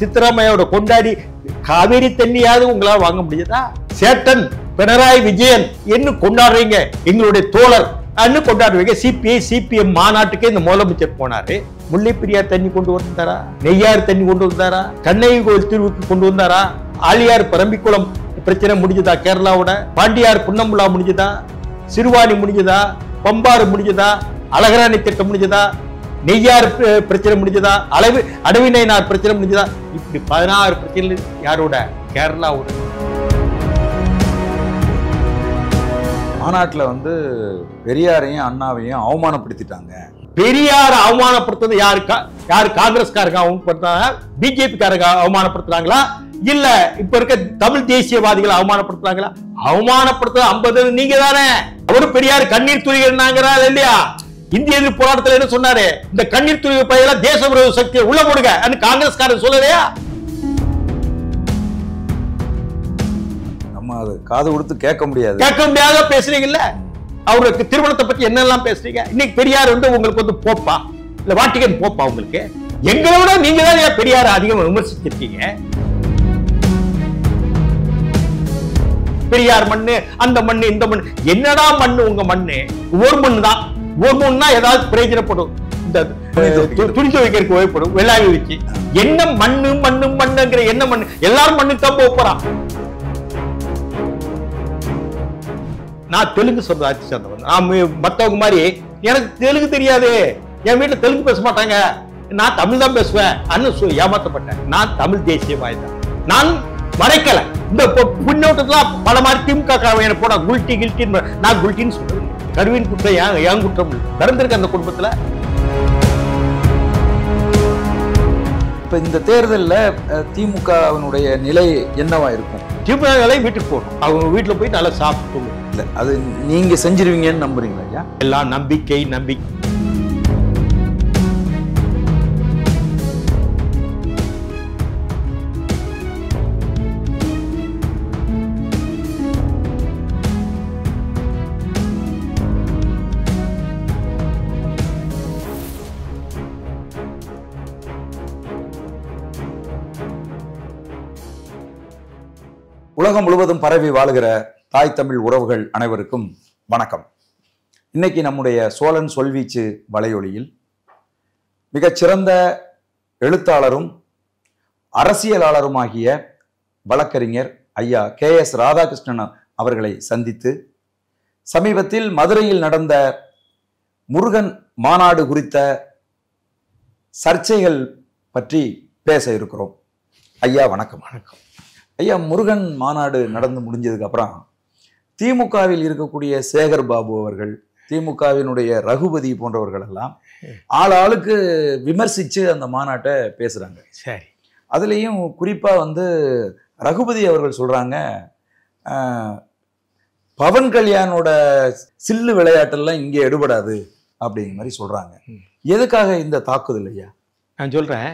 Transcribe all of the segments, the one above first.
சித்தராமையோட கொண்டாடி காவேரி தண்ணியாவது உங்களால் வாங்க முடியுதா? சேட்டன் பினராயி விஜயன் என்ன கொண்டாடுறீங்க, எங்களுடைய தோழர் அன்னு கொண்டாடுவீங்க. சிபிஐ சிபிஎம் மாநாட்டுக்கே இந்த முதலமைச்சர் போனாரு. முல்லை பெரியார் தண்ணி கொண்டு வந்தாரா? நெய்யாறு தண்ணி கொண்டு வந்தாரா? கண்ணகி கோயில் தீர்வுக்கு கொண்டு வந்தாரா? ஆலியார் பரம்பிக்குளம் பிரச்சனை முடிஞ்சதா? கேரளாவோட பாண்டியார் புன்னம்புலா முடிஞ்சதா? சிறுவாணி முடிஞ்சதா? பம்பாறு முடிஞ்சதா? அழகராணி திட்டம் முடிஞ்சதா? நெய்யார் பிரச்சனை முடிஞ்சதா? அடவினைனார் பிரச்சனை முடிஞ்சதா? இப்படி 16 பிரச்சனை யாரோட? கேரளாவோட. மாநாட்டில் பெரியாரையும் அண்ணாவையும் அவமானப்படுத்திட்டாங்க. பெரியார் அவமானப்படுத்துறது யாரு காங்கிரஸ்காரங்க அவமானப்படுத்தாங்க, பிஜேபி காரங்க அவமானப்படுத்துறாங்களா, இல்ல இப்ப இருக்க தமிழ் தேசியவாதிகள் அவமானப்படுத்துறாங்களா? அவமானப்படுத்துறது 50 நீங்க தானே. அவரு பெரியார் கண்ணீர் துளிகள்னாங்கிறா இல்லையா? இந்திய எதிர்ப்பு போராட்டத்தில் என்ன சொன்னாரு? இந்த கண்ணீர் துளிவு பயில தேச விரோத சக்தியை உள்ள போடுங்க காங்கிரஸ்காரன் சொல்லலையா? நம்ம அது காது கொடுத்து கேட்க முடியாத பேசுறீங்கல்ல. அவருக்கு திருமணத்தை பத்தி என்னெல்லாம் பேசுறீங்க? இன்னைக்கு பெரியார் உங்களுக்கு போப்பா, இல்ல வாட்டிகன் போப்பா? உங்களுக்கு எங்களை விட நீங்க தான் பெரியார் அதிகம் விமர்சிச்சிருக்கீங்க. பெரியார் மண்ணு, அந்த மண்ணு, இந்த மண்ணு. என்னடா மண்ணு உங்க மண்ணு? ஒரு மண்ணு தான். ஒரு மண்ணா ஏதாவது பிரயோஜனப்படும். இந்த துணி துவைக்கிறதுக்கு உபயோகப்படும். வெள்ளாவி வச்சு என்ன மண்ணு மண்ணு மண்ணுங்கிற என்ன மண்ணு? எல்லாரும் மண்ணு தான் போறான். நான் தெலுங்கு சொல்ற ஆட்சி சேர்ந்தவன். நான் மத்தவங்க மாதிரி எனக்கு தெலுங்கு தெரியாது, என் வீட்டுல தெலுங்கு பேச மாட்டாங்க, நான் தமிழ் தான் பேசுவேன் அன்னு ஏமாத்தப்பட்டேன். நான் தமிழ் தேசியவாதி தான். நான் மறைக்கல. இந்த புண்ணோட்டத்துல பல மாதிரி திமுக போனா குல்டி கில்டி, நான் குல்டின்னு சொல்றேன். கருவின் குற்றம் ஏன் குற்றம் பிறந்திருக்கு அந்த குடும்பத்துல. இப்ப இந்த தேர்தலில் திமுகவினுடைய நிலை என்னவா இருக்கும்? திமுக நிலை வீட்டுக்கு போகணும். அவங்க வீட்டுல போய் நல்லா சாப்பிட்டு இல்ல, அது நீங்க செஞ்சிருவீங்கன்னு நம்புறீங்களா ஐயா? எல்லாம் நம்பிக்கை. உலகம் முழுவதும் பரவி வாழுகிற தாய் தமிழ் உறவுகள் அனைவருக்கும் வணக்கம். இன்னைக்கு நம்முடைய சோழன் சொல்வீச்சு வலையொலியில் மிகச்சிறந்த எழுத்தாளரும் அரசியலாளருமாகிய வழக்கறிஞர் ஐயா KS ராதாகிருஷ்ணன் அவர்களை சந்தித்து சமீபத்தில் மதுரையில் நடந்த முருகன் மாநாடு குறித்த சர்ச்சைகள் பற்றி பேச இருக்கிறோம். ஐயா வணக்கம். வணக்கம் ஐயா, முருகன் மாநாடு நடந்து முடிஞ்சதுக்கு அப்புறம் திமுகவில் இருக்கக்கூடிய சேகர் பாபு அவர்கள், திமுகவினுடைய ரகுபதி போன்றவர்கள் எல்லாம் ஆளுக்கு விமர்சிச்சு அந்த மாநாட்டை பேசுறாங்க. சரி, அதுலேயும் குறிப்பா ரகுபதி அவர்கள் சொல்றாங்க, பவன் கல்யாணோட சில்லு விளையாட்டெல்லாம் இங்கே எடுபடாது அப்படிங்கிற மாதிரி சொல்றாங்க. எதுக்காக இந்த தாக்குதல் ஐயா? நான் சொல்றேன்,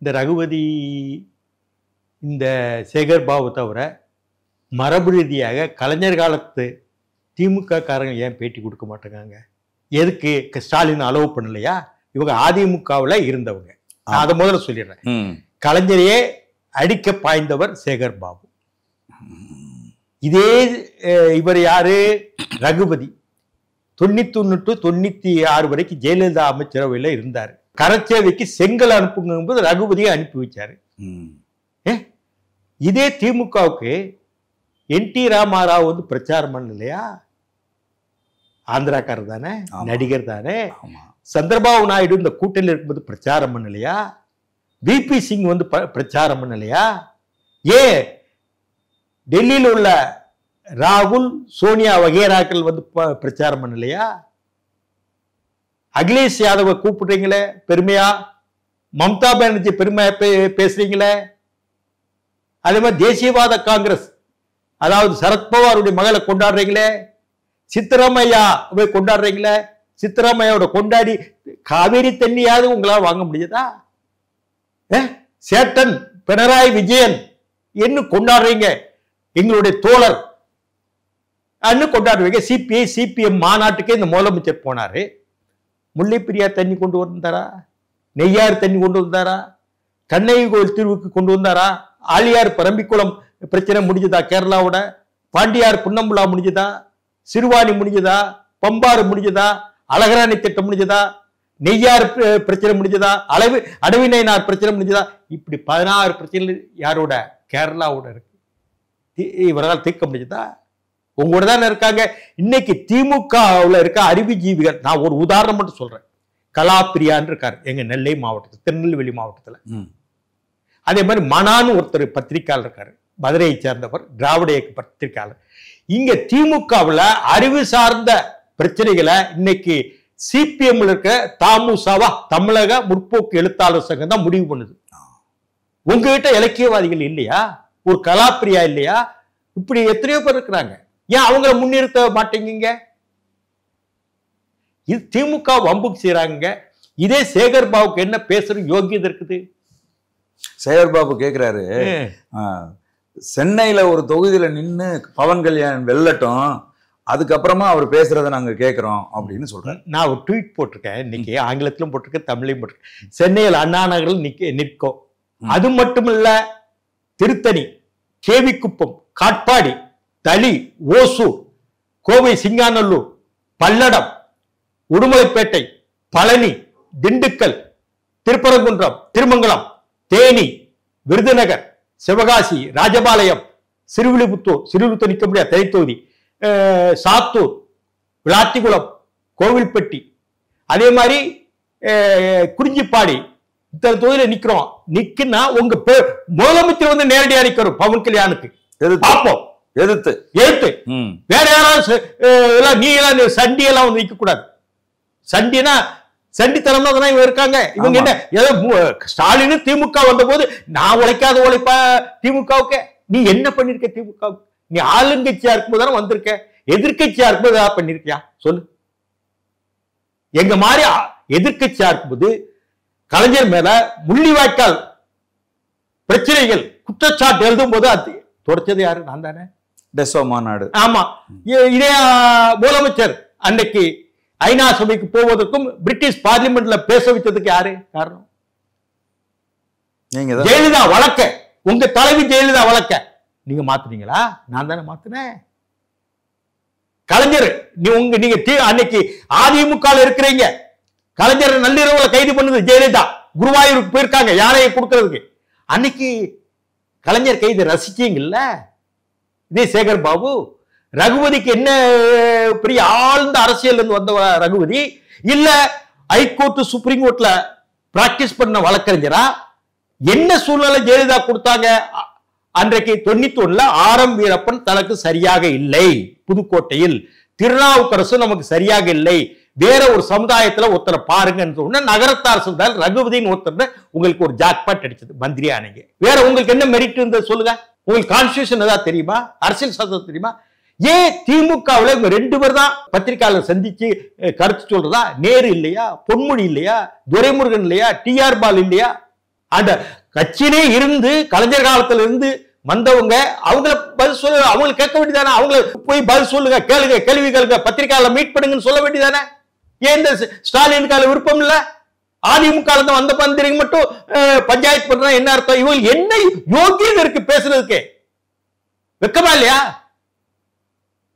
இந்த ரகுபதி இந்த சேகர் பாபு தவிர மரபு ரீதியாக கலைஞர் காலத்து திமுக காரங்க ஏன் பேட்டி கொடுக்க மாட்டேங்காங்க? எதுக்கு? ஸ்டாலின் அலோவ் பண்ணலையா? இவங்க அதிமுகவில் இருந்தவங்க. நான் அதை முதல்ல சொல்லிடுறேன். கலைஞரையே அடிக்க பாய்ந்தவர் சேகர் பாபு. இதே இவர் யாரு? ரகுபதி 91 to 96 வரைக்கும் ஜெயலலிதா அமைச்சரவையில் இருந்தார். கரச்சேவைக்கு செங்கல் அனுப்புங்கும்போது ரகுபதியை அனுப்பி வச்சாரு. இதே திமுகவுக்கு NT ராமாராவ் பிரச்சாரம் பண்ணலையா? ஆந்திராக்காரர் தானே, நடிகர் தானே. சந்திரபாபு நாயுடு இந்த கூட்டணியில் இருக்கும்போது பிரச்சாரம் பண்ணலையா? VP சிங் பிரச்சாரம் பண்ணலையா? டெல்லியில் உள்ள ராகுல், சோனியா வகேராக்கள் பிரச்சாரம் பண்ணலையா? அகிலேஷ் யாதவை கூப்பிடுறீங்களே பெருமையா, மம்தா பானர்ஜி பெருமையா பேசுறீங்களே. அதே மாதிரி தேசியவாத காங்கிரஸ், அதாவது சரத்பவாருடைய மகளை கொண்டாடுறீங்களே, சித்தராமையா கொண்டாடுறீங்களே. சித்தராமையோட கொண்டாடி காவேரி தண்ணியாவது உங்களால் வாங்க முடியுதா? சேட்டன் பினராயி விஜயன் என்ன கொண்டாடுறீங்க, எங்களுடைய தோழர் அன்னு கொண்டாடுவீங்க. சிபிஐ சிபிஎம் மாநாட்டுக்கே இந்த முதலமைச்சர் போனாரு. முல்லை பெரியார் தண்ணி கொண்டு வந்தாரா? நெய்யாறு தண்ணி கொண்டு வந்தாரா? கண்ணகி கோயில் தீர்வுக்கு கொண்டு வந்தாரா? ஆழியார் பரம்பிக்குளம் பிரச்சனை முடிஞ்சதா? கேரளாவோட பாண்டியார் புன்னம்புலா முடிஞ்சதா? சிறுவாணி முடிஞ்சதா? பம்பாறு முடிஞ்சதா? அழகராணி திட்டம் முடிஞ்சதா? நெய்யார் பிரச்சனை முடிஞ்சதா? அடவினைனார் பிரச்சனை முடிஞ்சதா? இப்படி 16 பிரச்சனை யாரோட? கேரளாவோட இருக்கு. இவரால் தீர்க்க முடிஞ்சதா? உங்களோட தானே இருக்காங்க. இன்னைக்கு திமுகவில் இருக்க அறிவுஜீவிகள், நான் ஒரு உதாரணம் மட்டும் சொல்றேன். கலாப்பிரியான்னு இருக்காரு எங்க நெல்லை மாவட்டத்தில், திருநெல்வேலி மாவட்டத்தில். அதே மாதிரி மனான்னு ஒருத்தர் பத்திரிகையாளர் இருக்காரு, மதுரையை சேர்ந்தவர், திராவிட இயக்க பத்திரிகையாளர். இங்க திமுகவில் அறிவு சார்ந்த பிரச்சனைகளை இன்னைக்கு சிபிஎம் இருக்க தாமுசாவா, தமிழக முற்போக்கு எழுத்தாளர் சங்கம் தான் முடிவு பண்ணுது. உங்ககிட்ட இலக்கியவாதிகள் இல்லையா? ஒரு கலாப்பிரியா இல்லையா? இப்படி எத்தனையோ பேர் இருக்கிறாங்க. ஏன் அவங்களை முன்னிறுத்த மாட்டேங்க? இது திமுக வம்புக்கு செய்யறாங்க. இதே சேகர் பாபுக்கு என்ன பேசுற யோகியதை இருக்குது? சேகர் பாபு கேட்கிறாரு, சென்னையில ஒரு தொகுதியில நின்று பவன் கல்யாண் வெல்லட்டும், அதுக்கப்புறமா அவர் பேசுறத நாங்க கேட்கிறோம் அப்படின்னு சொல்றேன். நான் ஒரு ட்வீட் போட்டிருக்கேன், இன்னைக்கு ஆங்கிலத்திலும் போட்டிருக்கேன், தமிழையும் போட்டிருக்கேன். சென்னையில் அண்ணா நகரில் நிற்கும். அது மட்டுமில்ல, திருத்தணி, கேவிக்குப்பம், காட்பாடி, தளி, ஓசூர், கோவை சிங்காநல்லூர், பல்லடம், உடுமலைப்பேட்டை, பழனி, திண்டுக்கல், திருப்பரங்குன்றம், திருமங்கலம், தேனி, விருதுநகர், சிவகாசி, ராஜபாளையம், சிறுவில்லிபுத்தூர் நிற்க முடியாது தனி தொகுதி, சாத்தூர், விளாத்திக்குளம், கோவில்பட்டி, அதே மாதிரி குறிஞ்சிப்பாடி, இத்தனை தொகுதியில நிக்கிறோம். நிக்குன்னா உங்க முதலமைச்சர் வந்து நேரடியா நிக்கிறோம் பவன் கல்யாணுக்கு பார்ப்போம். எதிர்த்து வேற யாராவது நீ எல்லாம் சண்டி எல்லாம் வந்து நிக்க கூடாது. சண்டினா சண்டித்தனம் தான் இவங்க இருக்காங்க. இவங்க என்ன ஏதோ ஸ்டாலின் திமுக வந்த போது நான் உழைக்காத உழைப்பா திமுகவுக்கு? நீ என்ன பண்ணிருக்க திமுகவுக்கு? நீ ஆளுங்கட்சியா இருக்கும்போது தானே வந்திருக்க. எதிர்கட்சியா இருக்கும்போது ஏதாவது பண்ணிருக்கியா சொல்லு. எங்க மாதிரி எதிர்கட்சியா இருக்கும்போது கலைஞர் மேல முள்ளிவாய்க்கால் பிரச்சனைகள் குற்றச்சாட்டு எழுதும் போது அது தொடச்சது யாரு? நான் தானே. டெசோ மாநாடு. ஆமா, இதே முதலமைச்சர் அன்னைக்கு ஐநா சபைக்கு போவதற்கும் பிரிட்டிஷ் பார்லிமெண்ட்ல பேச வச்சதுக்கு யாரு காரணம்? நீங்க ஜெயலலிதா வழக்க, உங்க தலைவி ஜெயலலிதா வழக்க நீங்க மாத்துனீங்களா? நான் தானே மாத்துனேன். கலைஞர் நீங்க அன்னைக்கு அதிமுக இருக்கிறீங்க. கலைஞர் நள்ளிரவுல கைது பண்ணது ஜெயலலிதா. குருவாயூருக்கு போயிருக்காங்க யானையை கொடுக்கறதுக்கு. அன்னைக்கு கலைஞர் கைது ரசிச்சீங்கல்ல. இதே சேகர் பாபு ரகுபதிக்கு என்ன பெரிய ஆழ்ந்த அரசியல் இருந்து வந்த ரகுபதி இல்ல ஹைகோர்ட் சுப்ரீம் கோர்ட்ல பிராக்டிஸ் பண்ண வழக்கறிஞரா? என்ன சூழ்நிலை ஜெயலலிதா கொடுத்தாங்க அன்றைக்கு 91ல? ஆரம் வீரப்பன் தனக்கு சரியாக இல்லை, புதுக்கோட்டையில் திருநாவுக்கரசு நமக்கு சரியாக இல்லை, வேற ஒரு சமுதாயத்துல ஒருத்தரை பாருங்கன்னு சொன்ன நகரத்தார் சொன்னார். ரகுபதினு ஒருத்தர் உங்களுக்கு ஒரு ஜாக்பாட் அடிச்சது, மந்திரி ஆனீங்க. வேற உங்களுக்கு என்ன மெரிட் இருந்தது சொல்லுங்க. உங்களுக்கு கான்ஸ்டிடியூஷன் ஏதாவது தெரியுமா? அரசியல் சட்டம் தெரியுமா? ஏன் திமுகவில் இவங்க 2 பேர் தான் பத்திரிகையாளர் சந்திச்சு கருத்து சொல்றதா? நேரு இல்லையா? பொன்முடி இல்லையா? துரைமுருகன் இல்லையா? டிஆர் பால் இல்லையா? அந்த கட்சியிலே இருந்து கலைஞர் காலத்துல இருந்து வந்தவங்க அவங்கள பதில் சொல்ல, அவங்களுக்கு கேட்க வேண்டியதானே? அவங்கள போய் பதில் சொல்லுங்க, கேளுங்க, கேள்வி கேளுங்க, பத்திரிகையாளர் மீட் பண்ணுங்கன்னு சொல்ல வேண்டியதானே? ஏன் இந்த ஸ்டாலினுக்கால விருப்பம் இல்ல? அதிமுக வந்த மந்திரிங்க மட்டும் பஞ்சாயத்து பண்றா என்ன அர்த்தம்? இவங்களுக்கு என்ன யோகியம் இருக்கு பேசுறதுக்கு? வெக்கமா இல்லையா?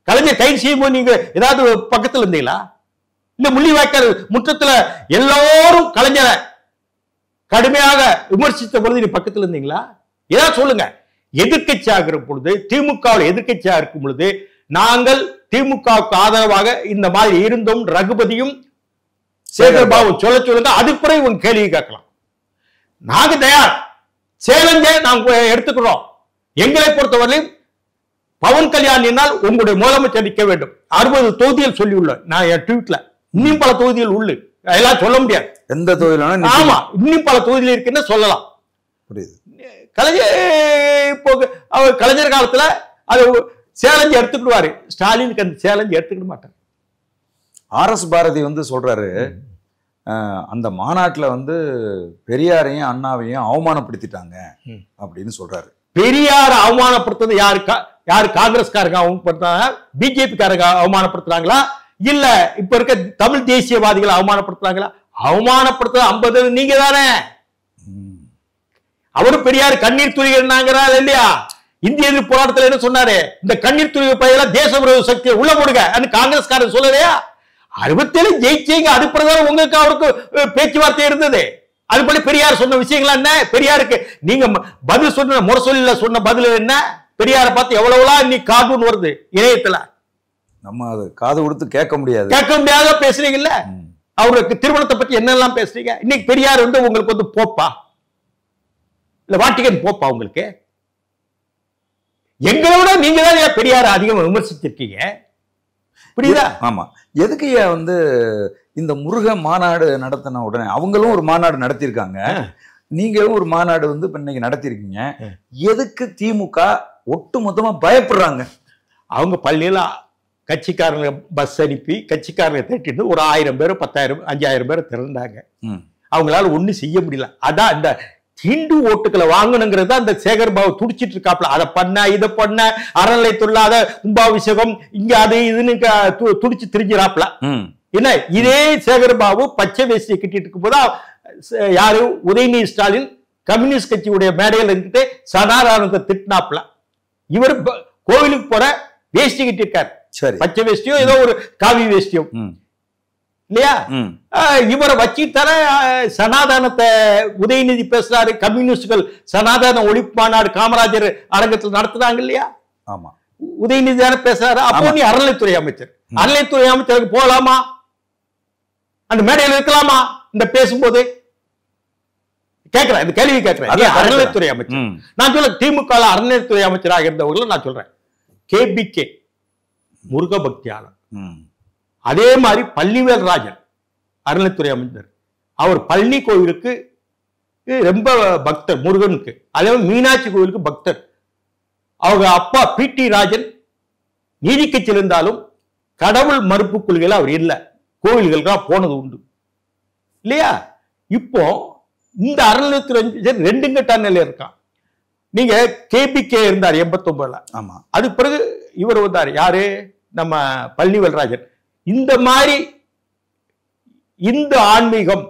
கலைஞர் கைது செய்யும் போது நீங்க ஏதாவது பக்கத்துல இருந்தீங்களா? இல்ல முள்ளிவாய்க்கால் முற்றத்துல எல்லாரும் கலைஞரை கடுமையாக விமர்சித்த பொழுது நீ பக்கத்துல இருந்தீங்களா? ஏதாவது சொல்லுங்க. எதிர்கட்சி ஆகிற பொழுது, திமுகவில் எதிர்கட்சியா இருக்கும் பொழுது நாங்கள் திமுகவுக்கு ஆதரவாக இந்த மாதிரி இருந்தோம். ரகுபதியும் சேகர் பாபு சொல்லுங்க. அதுக்கு பிறகு இவங்க கேள்வி கேட்கலாம். நாங்க தயார், சேலஞ்சை நாங்க எடுத்துக்கிறோம். எங்களை பொறுத்தவரையிலும் பவன் கல்யாண் என்னால் உங்களுடைய முதலமைச்சர் நிற்க வேண்டும். 60 தொகுதிகள் சொல்லியுள்ள நான் என் ட்வீட்ல. இன்னும் பல தொகுதிகள் உள்ள எல்லாம் சொல்ல முடியாது. எந்த தொகுதியில? ஆமா, இன்னும் பல தொகுதியில் இருக்குன்னு சொல்லலாம். புரியுது. கலைஞர் இப்போ அவர் கலைஞர் காலத்துல அது சேலஞ்ச் எடுத்துக்கிடுவாரு. ஸ்டாலினுக்கு அந்த சேலஞ்ச் எடுத்துக்கிட மாட்டார். ஆர்எஸ் பாரதி சொல்றாரு, அந்த மாநாட்டில் பெரியாரையும் அண்ணாவையும் அவமானப்படுத்திட்டாங்க அப்படின்னு சொல்றாரு. பெரியார் அவமானப்படுத்துறது யாரு காங்கிரஸ்காரங்க அவமானப்படுத்தாங்க, பிஜேபி காரங்க அவமானப்படுத்துறாங்களா, இல்ல இப்ப இருக்க தமிழ் தேசியவாதிகளை அவமானப்படுத்துறாங்களா? அவமானப்படுத்துறது 50 நீங்க தானே. அவரும் பெரியார் கண்ணீர் துளிகிறாங்கிறார் இல்லையா? இந்திய எதிர்ப்பு போராட்டத்தில் என்ன சொன்னாரு? இந்த கண்ணீர் துளிவு பயில தேச விரோத சக்தியை உள்ள போடுங்க காங்கிரஸ்காரன் சொல்லலையா? 67 ஜெயிச்சீங்க, அது பிரகாரம் உங்களுக்கு அவருக்கு பேச்சுவார்த்தை இருந்தது. அதுபடி பெரியார் சொன்ன விஷயங்கள் என்ன? பெரியாருக்கு நீங்க பதில் சொன்ன முரசொலியில சொன்ன பதில் என்ன? பெரியாரை பார்த்து எவ்வளவுலாம் இன்னைக்கு கார்ட்டூன் வருது இணையத்துல, நம்ம அது காது கொடுத்து கேட்க முடியாத பேசுறீங்கல்ல. அவருக்கு திருமணத்தை பத்தி என்னெல்லாம் பேசுறீங்க? இன்னைக்கு பெரியார் வந்து உங்களுக்கு வந்து போப்பா இல்ல வாட்டிகன் போப்பா? உங்களுக்கு எங்களை விட நீங்க தான் பெரியார் அதிகம் விமர்சிச்சிருக்கீங்க, புரியுதா? ஆமா. எதுக்கு வந்து இந்த முருக மாநாடு நடத்தின உடனே அவங்களும் ஒரு மாநாடு நடத்தியிருக்காங்க, நீங்களும் ஒரு மாநாடு வந்து இப்ப இன்னைக்கு நடத்திருக்கீங்க, எதுக்கு திமுக ஒட்டு மொத்தமா பயப்படுறாங்க? அவங்க பள்ளியில கட்சிக்காரங்க பஸ் அனுப்பி கட்சிக்காரங்க திட்டிட்டு ஒரு 1000 பேர் 10,000 5000 பேர் திரண்டாங்க. அவங்களால ஒண்ணும் செய்ய முடியல. அதான் இந்த ஹிந்து ஓட்டுக்களை வாங்கணுங்கிறது அந்த சேகர் பாபு துடிச்சிட்டு இருக்காப்ல. அதை பண்ண இதை பண்ண அறநிலையத்துள்ள அத கும்பாபிஷேகம் இங்க அது இதுன்னு துடிச்சு திரிஞ்சிராப்ல. என்ன இதே சேகர் பாபு பச்சை வேஷ்டியை கட்டிட்டு இருக்கும் போது யாரு உதயநிதி ஸ்டாலின் கம்யூனிஸ்ட் கட்சியுடைய மேடையில் இருந்துட்டு சனாதானத்தை திட்டினாப்ல. இவர் கோவிலுக்கு போற வேஷ்டி கட்டிருக்காரு, பச்சை வேஷ்டியோ ஏதோ ஒரு காவி வேஷ்டியோ இல்லையா? இவரை வச்சுட்டார சனாதானத்தை உதயநிதி பேசுறாரு. கம்யூனிஸ்டுகள் சனாதன ஒழிப்பு மாநாடு காமராஜர் அரங்கத்தில் நடத்துறாங்க இல்லையா? ஆமா, உதயநிதி தானே பேசுறாரு. அப்போ நீ அறநிலைத்துறை அமைச்சர், அறநிலைத்துறை அமைச்சருக்கு போகலாமா? அந்த மேடையில் இருக்கலாமா? இந்த பேசும்போது கேட்கிறேன், இந்த கேள்வி கேட்கிறேன். அறநிலைத்துறை அமைச்சர் நான் சொல்ல திமுக அறநிலைத்துறை அமைச்சராக இருந்தவர்கள் நான் சொல்றேன். KBK முருக பக்தியாளர், அதே மாதிரி பள்ளிவேல் ராஜன் அறநிலைத்துறை அமைச்சர், அவர் பழனி கோவிலுக்கு ரொம்ப பக்தர் முருகனுக்கு, அதே மாதிரி மீனாட்சி கோவிலுக்கு பக்தர். அவங்க அப்பா PT ராஜன் நீதி கட்சியில் இருந்தாலும் கடவுள் மறுப்பு கொள்கையில் அவர் இல்லை, கோவில்கள் போனது உண்டு இல்லையா? இப்போ இந்த அறநிலையத்துறை ரெண்டு கட்ட நிலையில இருக்கான். நீங்க KBK இருந்தார் 89ல. ஆமா, அது பிறகு இவர் வந்தார், யாரு நம்ம பழனிவேல் ராஜன். இந்த மாதிரி இந்த ஆன்மீகம்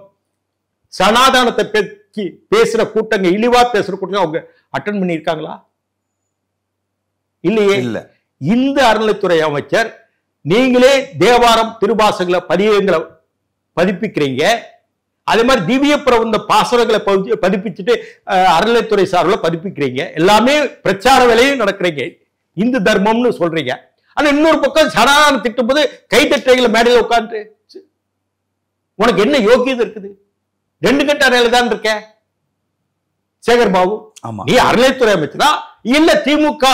சனாதானத்தை பற்றி பேசுற கூட்டங்க, இழிவா பேசுற கூட்டங்க அவங்க அட்டன் பண்ணி இருக்காங்களா? இல்லையே. இல்ல. இந்த அறநிலைத்துறை அமைச்சர் நீங்களே தேவாரம் திருவாசகங்களை பதிகங்களை பதிப்பிக்கிறீங்க, அதே மாதிரி திவ்ய பிரபந்த பாசனங்களை பதிப்பிச்சுட்டு அறநிலைத்துறை சார்பில் பதிப்பிக்கிறீங்க, எல்லாமே பிரச்சார வேலையும் நடக்கிறீங்க, இந்து தர்மம்னு சொல்றீங்க. ஆனா இன்னொரு பக்கம் சனாதானம் திட்டும் போது கைத்தட்டைகளை மேடையில் உட்காந்து உனக்கு என்ன யோக்கியது இருக்குது? ரெண்டு கட்ட அறையில தான் இருக்க சேகர் பாபு. நீ அறநிலைத்துறை அமைச்சரா இல்ல திமுக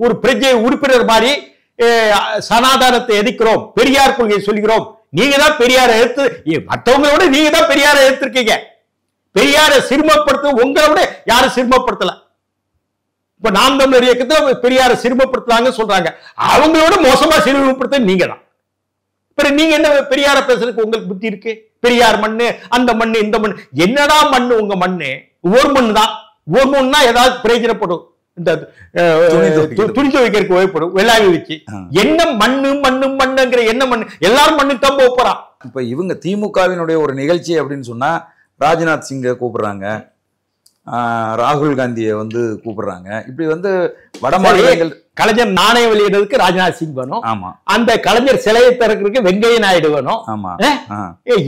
ஒரு பிரஜை உறுப்பினர் மாதிரி சனாதானத்தை எதிர்க்கிறோம், பெரியார் கொள்கையை சொல்கிறோம், நீங்க தான் பெரியாரை எடுத்து மற்றவங்களோட நீங்க தான் பெரியாரை எடுத்திருக்கீங்க. பெரியாரை சிறுமப்படுத்த உங்களை விட யாரும் சிறுமப்படுத்தல. இப்ப நாம் தமிழர் இயக்கத்தை பெரியாரை சிறுமப்படுத்துறாங்க சொல்றாங்க, அவங்களோட மோசமா சிறுமப்படுத்த நீங்க தான். நீங்க என்ன பெரியார பேசுறதுக்கு உங்களுக்கு புத்தி இருக்கு? பெரியார் மண்ணு, அந்த மண்ணு, இந்த மண்ணு, என்னடா மண்ணு உங்க மண்ணு? ஒரு மண்ணு தான். ஒரு மண்ணுனா ஏதாவது பிரயோஜனப்படும், இந்த துணி துவைக்கிறதுக்கு உபயோகப்படும் வெள்ளாவி வச்சு. என்ன மண்ணு மண்ணு மண்ணுங்கிற என்ன மண்ணு? எல்லாரும் மண்ணு தான் போறான். இப்ப இவங்க திமுகவினுடைய ஒரு நிகழ்ச்சி அப்படின்னு சொன்னா ராஜ்நாத் சிங்கை கூப்பிடுறாங்க, ராகுல் காந்தியை வந்து கூப்பிடுறாங்க. இப்படி வந்து வடமாநிலங்கள் கலைஞர் நாணயம் வெளியிடுறதுக்கு ராஜ்நாத் சிங் வேணும். ஆமா, அந்த கலைஞர் சிலையை திறக்கிறதுக்கு வெங்கைய நாயுடு வேணும். ஆமா,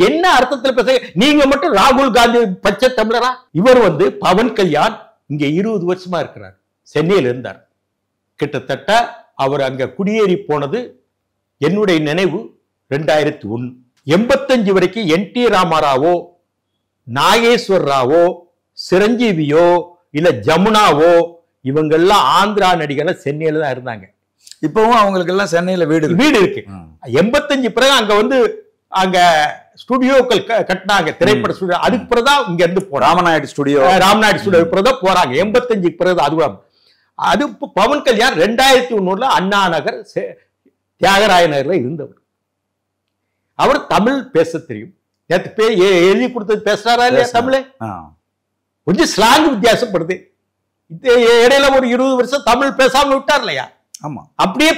என்ன அர்த்தத்தில் பேச? நீங்க மட்டும் ராகுல் காந்தி பச்சை தமிழரா? இவர் வந்து பவன் கல்யாண் இங்க 20 வருஷமா இருக்கிறார், சென்னையில் இருந்தார். கிட்டத்தட்ட அவர் அங்க குடியேறி போனது என்னுடைய நினைவு 2001. 85 வரைக்கும் NT ராமாராவோ, நாகேஸ்வர் ராவோ, சிரஞ்சீவியோ இல்ல ஜமுனாவோ இவங்கெல்லாம் ஆந்திரா நடிகர் சென்னையில தான் இருந்தாங்க. இப்பவும் அவங்களுக்கு எல்லாம் சென்னையில வீடு இருக்கு. 85 பிறகு அங்க வந்து அங்க ஸ்டுடியோக்கள் கட்டினாங்க, திரைப்பட ஸ்டுடியோ. அதுக்கு பிறகுதான் இங்க இருந்து ராமநாயுடு ஸ்டுடியோ பிறகுதான் போறாங்க. 85 பிறகு அது பவன் கல்யாண் 2001 அண்ணா நகர் தியாகராய நகர்ல இருந்தவர். அவர் தமிழ் பேச தெரியும். நேற்று எழுதி கொடுத்தது பேசுறாரா இல்லையா? தமிழ் கொஞ்சம் ஸ்லாங் வித்தியாசப்படுது. இடையில ஒரு 20 வருஷம் தமிழ் பேசாம விட்டார் இல்லையா? ஆமா, அப்படியே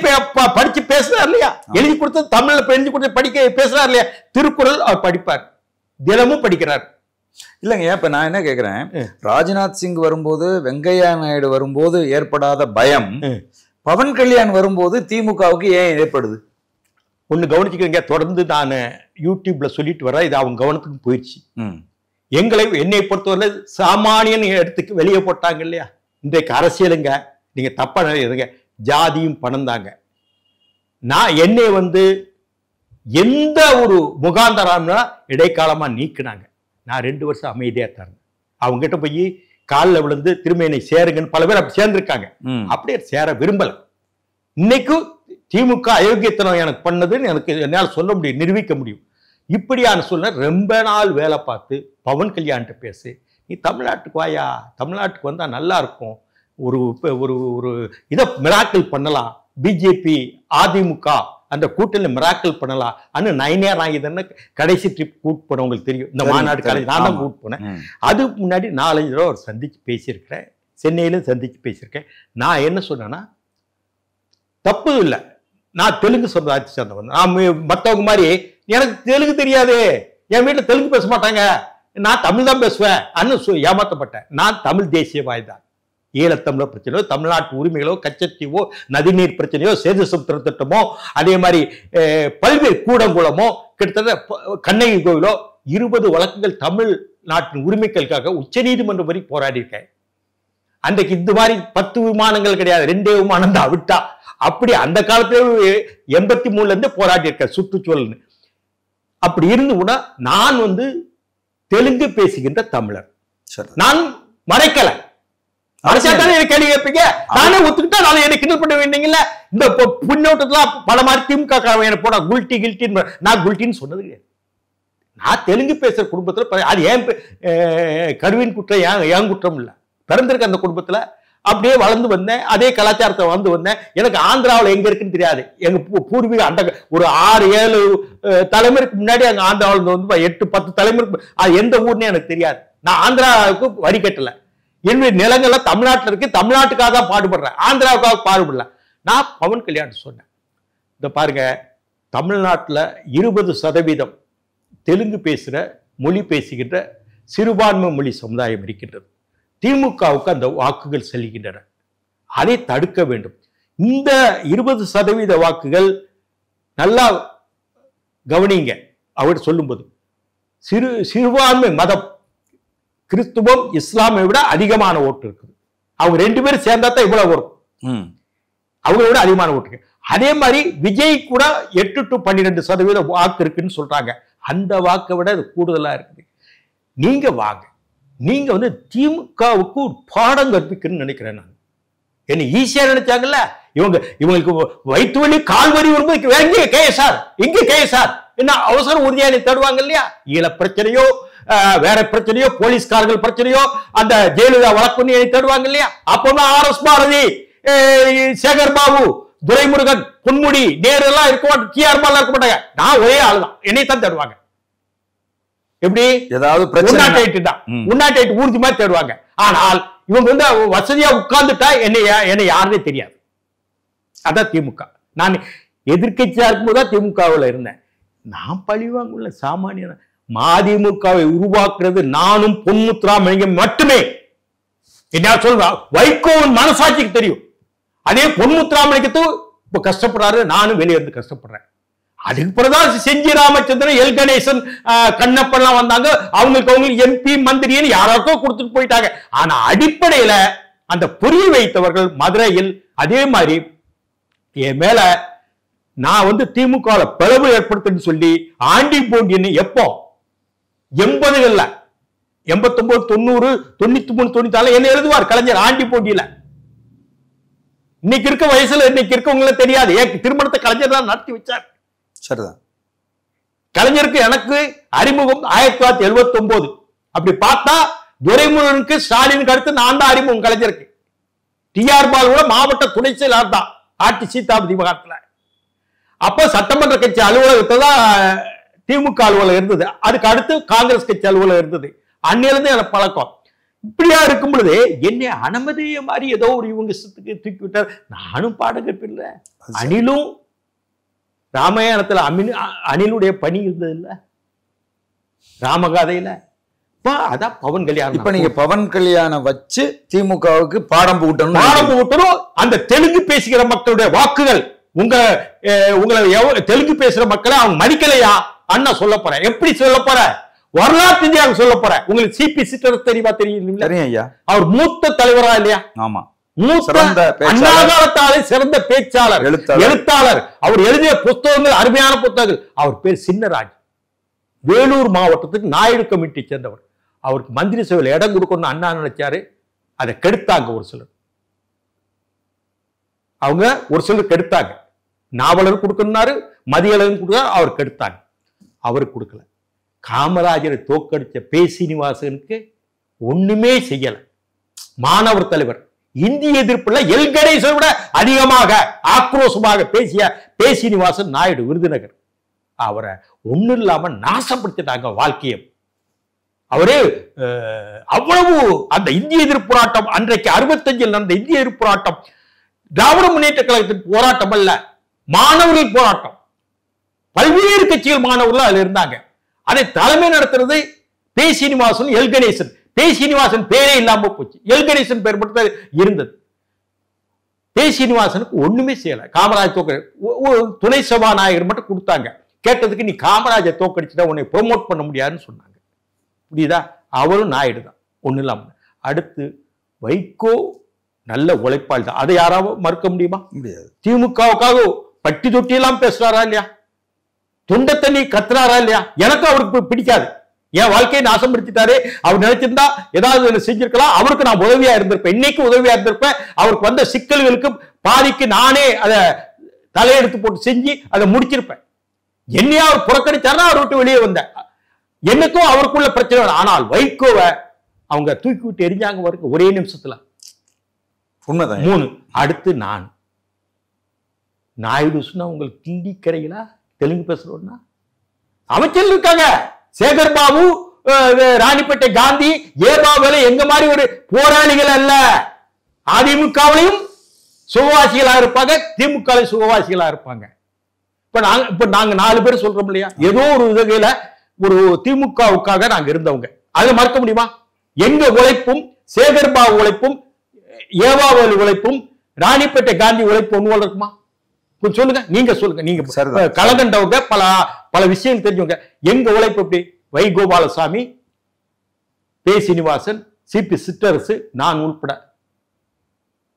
படிச்சு பேசுறாரு இல்லையா? எழுதி கொடுத்தது தமிழ்ல எழுதி கொடுத்து படிக்க பேசுறாரு இல்லையா? திருக்குறள் அவர் படிப்பார், தினமும் படிக்கிறார். இல்லைங்க, இப்ப நான் என்ன கேக்குறேன், ராஜ்நாத் சிங் வரும்போது, வெங்கையா நாயுடு வரும்போது ஏற்படாத பயம் பவன் கல்யாண் வரும்போது திமுகவுக்கு ஏன் ஏற்படுது? ஒண்ணு கவனிச்சுக்கிறீங்க, தொடர்ந்து நான் யூடியூப்ல சொல்லிட்டு வரேன், இது அவங்க கவனத்துக்கு போயிடுச்சு. என்னை பொறுத்தவரை சாமானியன் இடத்துக்கு வெளியே போட்டாங்க இல்லையா, இன்றைக்கு அரசியலுங்க, நீங்க தப்பா நினைக்கிறீங்க, ஜாதியும் பணம் தாங்க. நான் என்னை எந்த ஒரு முகாந்தரம்னா இடைக்காலமா நீக்கினாங்க. நான் 2 வருஷம் அமைதியா தரேன். அவங்க கிட்ட போய் காலில் விழுந்து திரும்ப என்னை சேருங்கன்னு பல பேர் அப்படி சேர்ந்திருக்காங்க. அப்படியே சேர விரும்பல. இன்னைக்கும் திமுக அயோக்கியத்தனம் எனக்கு பண்ணதுன்னு என்னால் சொல்ல முடியும், நிரூபிக்க முடியும். இப்படியான சொல்ல ரொம்ப நாள் வேலை பார்த்து பவன் கல்யாண்கிட்ட பேசு, நீ தமிழ்நாட்டுக்கு வாயா, தமிழ்நாட்டுக்கு வந்தா நல்லா இருக்கும், ஒரு ஒரு ஒரு இதை மிராக்கிள் பண்ணலாம், பிஜேபி அதிமுக அந்த கூட்டணியில் மிராக்கிள் பண்ணலாம் அன்னு நயனியார் ஆகியதுன்னு கடைசி ட்ரிப் கூட்டு போனவங்களுக்கு தெரியும். இந்த மாநாடு காலேஜ் நான் தான் கூட்டு போனேன். அதுக்கு முன்னாடி 4-5 தடவை அவர் சந்திச்சு பேசியிருக்கிறேன், சென்னையிலும் சந்திச்சு பேசியிருக்கேன். நான் என்ன சொன்னேன்னா, தப்பு இல்லை, நான் தெலுங்கு சமுதாயத்தை சேர்ந்தவன், நான் மற்றவங்க மாதிரி எனக்கு தெலுங்கு தெரியாது, என் வீட்டில் தெலுங்கு பேச மாட்டாங்க, நான் தமிழ் தான் பேசுவேன் அன்னு ஏமாற்றப்பட்டேன். நான் தமிழ் தேசியவாதி தான். ஈழத்தமிழர் பிரச்சனையோ, தமிழ்நாட்டு உரிமைகளோ, கச்சத்தீவோ, நதிநீர் பிரச்சனையோ, சேது சமுத்திர திட்டமோ, அதே மாதிரி பல்வேறு கூடங்குளமோ, கிட்டத்தட்ட கண்ணகி கோவிலோ 20 வழக்குகள் தமிழ்நாட்டின் உரிமைகளுக்காக உச்சநீதிமன்றம் வரை போராடி இருக்கேன். அன்றைக்கு இந்த மாதிரி 10 விமானங்கள் கிடையாது, 2 விமானம் தான் விட்டா. அப்படி அந்த காலத்துல 83ல இருந்து போராடி இருக்கேன் சுற்றுச்சூழல். அப்படி இருந்து கூட நான் தெலுங்கு பேசுகின்ற தமிழர், நான் மறைக்கல. கேள்வி கேட்பீங்க, நானே ஒத்துக்கிட்டா நாளை என்ன கிண்டல் பண்ண வேண்டியீங்கல்ல. இந்த புண்ணோட்டத்துல பல மாதிரி திமுக எனக்கு போனா குல்டி கில்ட்டின்னு, நான் குல்ட்டின்னு சொன்னது கிடையாது. நான் தெலுங்கு பேசுற குடும்பத்துல, அது ஏன் கருவின் குற்றம், ஏன் குற்றம் இல்லை, பிறந்திருக்க அந்த குடும்பத்துல அப்படியே வளர்ந்து வந்தேன், அதே கலாச்சாரத்தை வளர்ந்து வந்தேன். எனக்கு ஆந்திராவில் எங்க இருக்குன்னு தெரியாது. எங்க பூர்வீக அந்த ஒரு 6-7 தலைமுறைக்கு முன்னாடி அங்க ஆந்திராவில் 8-10 தலைமுறைக்கு அது எந்த ஊர்னே எனக்கு தெரியாது. நான் ஆந்திராவுக்கு வரி கட்டல, என்னுடைய நிலங்கள்லாம் தமிழ்நாட்டில் இருக்கு, தமிழ்நாட்டுக்காக தான் பாடுபடுறேன், ஆந்திராவுக்காக பாடுபடல. நான் பவன் கல்யாண் சொன்னேன், இந்த பாருங்க, தமிழ்நாட்டில் 20% தெலுங்கு பேசுகிற மொழி பேசுகின்ற சிறுபான்மை மொழி சமுதாயம் இருக்கின்றது. திமுகவுக்கு அந்த வாக்குகள் செல்கின்றன, அதை தடுக்க வேண்டும். இந்த 20% வாக்குகள் நல்லா கவனிங்க. அவர் சொல்லும்போது சிறுபான்மை மதம் கிறிஸ்துவம் இஸ்லாமை விட அதிகமான ஓட்டு இருக்குது. அவங்க 2 பேரும் சேர்ந்தா தான் இவ்வளவு வரும், அவங்கள விட அதிகமான ஓட்டு. அதே மாதிரி விஜய் கூட 8-12% வாக்கு இருக்குன்னு சொல்றாங்க. அந்த வாக்கை விட அது கூடுதலா இருக்குது. நீங்க வாங்க, நீங்க திமுகவுக்கு ஒரு பாடம் கற்பிக்கணும்னு நினைக்கிறேன். நான் என்ன ஈஸியா நினைச்சாங்கல்ல, இவங்களுக்கு வயிற்று வலி கால் வலி வரும்போது எங்க கேஎஸ்ஆர், எங்க கேஎஸ்ஆர் என்ன அவசரம் உறுதியாக தேடுவாங்க இல்லையா. ஈழ பிரச்சனையோ வேற பிரச்சனையோ, போலீஸ்காரர்கள் பிரச்சனையோ, அந்த ஜெயலலிதா வழக்கு தேடுவாங்க இல்லையா. அப்பதான் RS பாரதி, சேகர் பாபு, துரைமுருகன், பொன்முடி, நேரு எல்லாம் இருக்க மாட்டாங்க, TR பாலா இருக்க மாட்டாங்க. நான் ஒரே ஆளுதான், என்னைத்தான் தேடுவாங்க. எப்படி ஏதாவது உன்னாட்டை ஊர்தி மாதிரி தேடுவாங்க. ஆனால் இவங்க வசதியா உட்கார்ந்துட்டா என்னை யாருன்னே தெரியாது. அதான் திமுக. நான் எதிர்கட்சியா இருக்கும்போதுதான் திமுகவில் இருந்தேன். நான் பழிவாங்குள்ள சாமானியன. மதிமுகவை உருவாக்குறது நானும் பொன்முத்துராமலிங்கம் மட்டுமே. என்ன சொல்றா, வைகோவின் மனசாட்சிக்கு தெரியும். அதே பொன்முத்துராமலிங்கத்து இப்ப கஷ்டப்படுறாரு, நானும் வெளியே இருந்து கஷ்டப்படுறேன். அதுக்கு பிறகுதான் செஞ்சி ராமச்சந்திரன், எல் கணேசன், கண்ணப்பெல்லாம் வந்தாங்க. அவங்களுக்கு MP மந்திரின்னு யாராக்கோ கொடுத்துட்டு போயிட்டாங்க. ஆனா அடிப்படையில அந்த புரிய வைத்தவர்கள் மதுரையில். அதே மாதிரி என் மேல நான் திமுக பிளவு ஏற்படுத்துன்னு சொல்லி ஆண்டி போண்டின்னு எப்போ 80களில் 89, 90, 93, 94 என்ன எழுதுவார் கலைஞர் ஆண்டி போட்டியில. இன்னைக்கு இருக்க வயசுல இன்னைக்கு இருக்கவங்கள தெரியாது. திருமணத்தை கலைஞர் தான் நடத்தி வச்சார். சரிதான். கலைஞருக்கு எனக்கு அறிமுகம் 1979. அப்படி பார்த்தா துரைமுருகனுக்கு ஸ்டாலினுக்கு அடுத்து நான் தான் அறிமுகம் கலைஞருக்கு. TR பால் கூட மாவட்ட துணை செயலாளர் தான் ஆட்சி சீதாபதி மகாத்துல. அப்போ சட்டமன்ற கட்சி அலுவலகத்தை தான் திமுக அலுவலகம் இருந்தது. அதுக்கு அடுத்து காங்கிரஸ் கட்சி அலுவலகம் இருந்தது. அன்னிலிருந்து எனக்கு பழக்கம். இப்படியா இருக்கும் பொழுது என்னை அனுமதிய மாதிரி ஏதோ ஒரு இவங்க தூக்கி விட்டார். நானும் பாடம் கற்பில்லை. அணிலும் ராமாயணத்துல அணிலுடைய பணி இருந்தது இல்ல, ராமகாதையில அதான் பவன் கல்யாணம். இப்ப நீங்க பவன் கல்யாணம் வச்சு திமுகவுக்கு பாடம் புகட்டணும். அந்த தெலுங்கு பேசுகிற மக்களுடைய வாக்குகள் உங்களை தெலுங்கு பேசுற மக்களை அவங்க மதிக்கலையா அண்ணா சொல்ல போறேன். எப்படி சொல்ல போற? வரலாற்று ரீதியாக சொல்ல போறேன். உங்களுக்கு சிபி சிட்டர் தெரியுமா? தெரியும் ஐயா. அவர் மூத்த தலைவரா இல்லையா? ஆமா. அண்ணாகாலத்தாலே சிறந்த பேச்சாளர், எழுத்தாளர். அவர் எழுதிய புத்தகங்கள் அருமையான புத்தகங்கள். அவர் பேர் சின்னராஜ். வேலூர் மாவட்டத்துக்கு நாயுடு கமிட்டி சேர்ந்தவர். அவருக்கு மந்திரி சபையில் இடம் கொடுக்கணும்னு அண்ணா நினைச்சாரு. அதை கெடுத்தாங்க ஒரு சிலர். அவங்க ஒரு சிலர் கெடுத்தாங்க. நாவலர் கொடுக்கணும்னாரு, மதியழகன் கொடுத்தாரு, அவர் கெடுத்தாங்க. அவருக்கு கொடுக்கல. காமராஜரை தோக்கடிச்ச பே. சீனிவாசனுக்கு ஒண்ணுமே செய்யல. மாணவர் தலைவர். இந்திய எதிர்ப்புல எல் கணேசனை விட அதிகமாக ஆக்ரோஷமாக பேசிய பே. சீனிவாசன் நாயுடு விருதுநகர். அவரை ஒண்ணு இல்லாம நாசப்படுத்திட்டாங்க வாழ்க்கையை. அவரே அவ்வளவு அந்த இந்திய எதிர்ப்பு போராட்டம், அன்றைக்கு 65 நடந்த இந்திய எதிர்ப்பு போராட்டம் திராவிட முன்னேற்ற கழகத்தின் போராட்டம் அல்ல, மாணவர்கள் போராட்டம். பல்வேறு கட்சிகள் மாணவர்கள் அதுல இருந்தாங்க. அதை தலைமை நடத்துறது பே. சீனிவாசன், எல் கணேசன். பே. சீனிவாசன் பேரே இல்லாம போச்சு. எல் கணேசன் பேர் மட்டும் இருந்தது. பே. சீனிவாசனுக்கு ஒண்ணுமே செய்யல. காமராஜ் துணை சபாநாயகர் மட்டும் கொடுத்தாங்க. கேட்டதுக்கு நீ காமராஜர் தோக்கடிச்சுட்டா உன்னை ப்ரொமோட் பண்ண முடியாதுன்னு சொன்னாங்க. புரியுதா? அவரும் நாயுடு தான். ஒண்ணு இல்லாம. அடுத்து வைகோ நல்ல உழைப்பாளி தான். அதை யாராவது மறுக்க முடியுமா? முடியாது. திமுகவுக்காக பட்டி தொட்டி எல்லாம் பேசுறாரா இல்லையா? தொண்டை தண்ணி கத்துறாரா இல்லையா? எனக்கு அவருக்கு பிடிக்காது. என் வாழ்க்கையை நாசப்படுத்திட்டாரு. அவர் நினைச்சிருந்தா ஏதாவது செஞ்சிருக்கலாம். அவருக்கு நான் உதவியா இருந்திருப்பேன். இன்னைக்கு உதவியா இருந்திருப்பேன். அவருக்கு வந்த சிக்கல்களுக்கு பாதிக்கு நானே அதை தலையெடுத்து போட்டு செஞ்சு அதை முடிச்சிருப்பேன். என்னையா அவர் புறக்கணிச்சாருன்னா அவர் விட்டு வெளியே வந்தேன். எனக்கும் அவருக்குள்ள பிரச்சனை. ஆனால் வைகோவை அவங்க தூக்கி விட்டு எரிஞ்சாங்க வரைக்கும் ஒரே நிமிஷத்துல. உண்மைதான். 3. அடுத்து நான் நாயுடு சொன்னா உங்களுக்கு கிண்டி கரைகளா? தெலுங்கு பேசுறோம்னா அமைச்சர் இருக்காங்க. சேகர் பாபு, ராணிப்பேட்டை காந்தி, ஏபாவேல எங்க மாதிரி ஒரு போராளிகள் அல்ல. அதிமுகவிலையும் சுகவாசிகளா இருப்பாங்க, திமுக சுகவாசிகளா இருப்பாங்க. இப்ப நாங்க 4 பேர் சொல்றோம் இல்லையா? ஏதோ ஒரு வகையில ஒரு திமுகவுக்காக நாங்க இருந்தவங்க. அதை மறக்க முடியுமா? எங்க உழைப்பும், சேகர் பாபு உழைப்பும், ஏவாவேலு உழைப்பும், ராணிப்பேட்டை காந்தி உழைப்பு ஒண்ணு இருக்குமா? கொஞ்சம் சொல்லுங்க. நீங்க சொல்லுங்க. நீங்க கலகண்டவங்க, பல விஷயங்கள் தெரிஞ்சவங்க. எங்க உழைப்பு எப்படி? வைகோபாலசாமி, பே. சீனிவாசன், சிபி சிட்டரசு, நான் உள்பட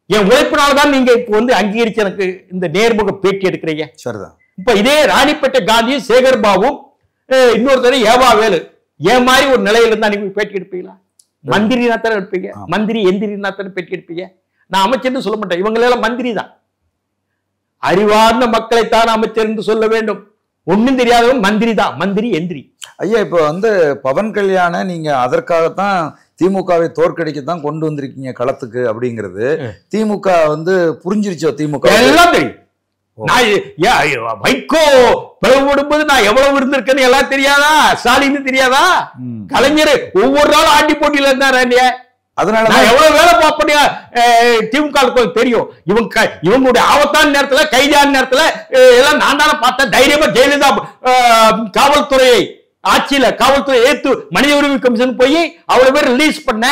என் உழைப்பினால்தான் நீங்க இப்ப அங்கீகரிச்சு எனக்கு இந்த நேர்முக பேட்டி எடுக்கிறீங்க. சரிதான். இப்ப இதே ராணிப்பேட்டை காந்தியும் சேகர் பாபுவும் இன்னொருத்தர ஏவாவேலு ஏன் மாதிரி ஒரு நிலையில இருந்தா நீங்க பேட்டி எடுப்பீங்களா? மந்திரினா தானே எடுப்பீங்க. மந்திரி எந்திரினா தானே பேட்டி எடுப்பீங்க. நான் அமைச்சர்னு சொல்ல மாட்டேன். இவங்களெல்லாம் மந்திரி தான். அறிவார்ந்த மக்களைத்தான் அமைச்சர் என்று சொல்ல வேண்டும். ஒண்ணும் தெரியாதவன் மந்திரி தான். மந்திரி எந்திரி. ஐயா, இப்போ பவன் கல்யாண நீங்க அதற்காகத்தான் திமுகவை தோற்கடிக்கத்தான் கொண்டு வந்திருக்கீங்க களத்துக்கு அப்படிங்கிறது திமுக புரிஞ்சிருச்சோ? திமுக எல்லாம் தெரியும். வைகோ பிளவுபடும்போது நான் எவ்வளவு இருந்திருக்கேன்னு எல்லாம் தெரியாதா? ஸ்டாலின் தெரியாதா? கலைஞர் ஒவ்வொரு நாளும் ஆண்டி போட்டியில இருந்தாரு. அதனால எவ்வளவு வேலை பார்ப்பனியா திமுக தெரியும். இவங்களுடைய ஆபத்தான நேரத்துல, கைதான நேரத்துல எல்லாம் நான் தானே பார்த்தேன். தைரியமா ஜெயலலிதா காவல்துறையை ஆட்சியில காவல்துறை ஏத்து மனித உரிமை கமிஷன் போய் அவ்வளவு பேர் ரிலீஸ் பண்ண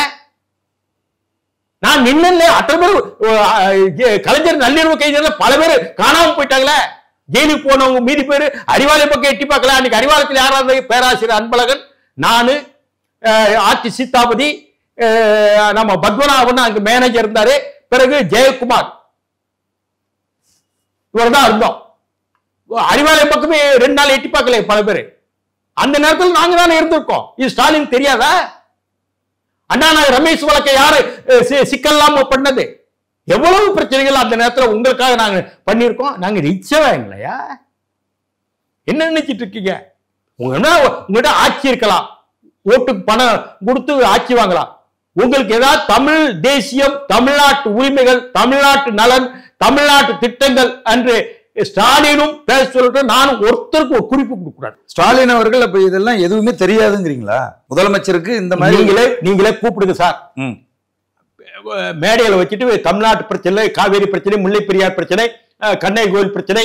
நான் நின்ன. அத்தனை பேர் கலைஞர் நள்ளிரவு கைது பல பேர் காணாம போயிட்டாங்களே. ஜெயிலுக்கு போனவங்க மீதி பேரு அறிவாலய பக்கம் எட்டி பார்க்கல. அன்னைக்கு அறிவாலயத்தில் யாராவது பேராசிரியர் அன்பழகன், நானு, ஆட்சி சீதாபதி, நம்ம பத்மநாபன் அங்க மேனேஜர் இருந்தாரு. பிறகு ஜெயக்குமார், இவர்தான் இருந்தோம். அறிவாலயம் பக்கமே 2 நாள் எட்டி பார்க்கல பல பேரு. அந்த நேரத்தில் நாங்க தானே இருந்திருக்கோம். இது ஸ்டாலின் தெரியாதா? அண்ணா நாங்க ரமேஷ் வழக்கை யாரு சிக்கல்லாம பண்ணது? எவ்வளவு பிரச்சனைகள் அந்த நேரத்தில் உங்களுக்காக நாங்க பண்ணியிருக்கோம். நாங்க ரிச்சவாங்களா? என்ன நினைச்சிட்டு இருக்கீங்க? உங்ககிட்ட ஆட்சி இருக்கலாம், ஓட்டுக்கு பணம் கொடுத்து ஆட்சி வாங்கலாம். உங்களுக்கு ஏதாவது தமிழ் தேசியம், தமிழ்நாட்டு உரிமைகள், தமிழ்நாட்டு நலன், தமிழ்நாட்டு திட்டங்கள் என்று ஸ்டாலினும் பேச சொல்லிட்டு நானும் ஒருத்தருக்கு ஒரு குறிப்பு கொடுக்கூடாது. ஸ்டாலின் அவர்கள் அப்ப இதெல்லாம் எதுவுமே தெரியாதுங்கிறீங்களா? முதலமைச்சருக்கு இந்த மாதிரி நீங்களே கூப்பிடுங்க சார். மேடையில வச்சுட்டு தமிழ்நாட்டு பிரச்சனை, காவேரி பிரச்சனை, முல்லை பெரியார் பிரச்சனை, கண்ணகி கோயில் பிரச்சனை,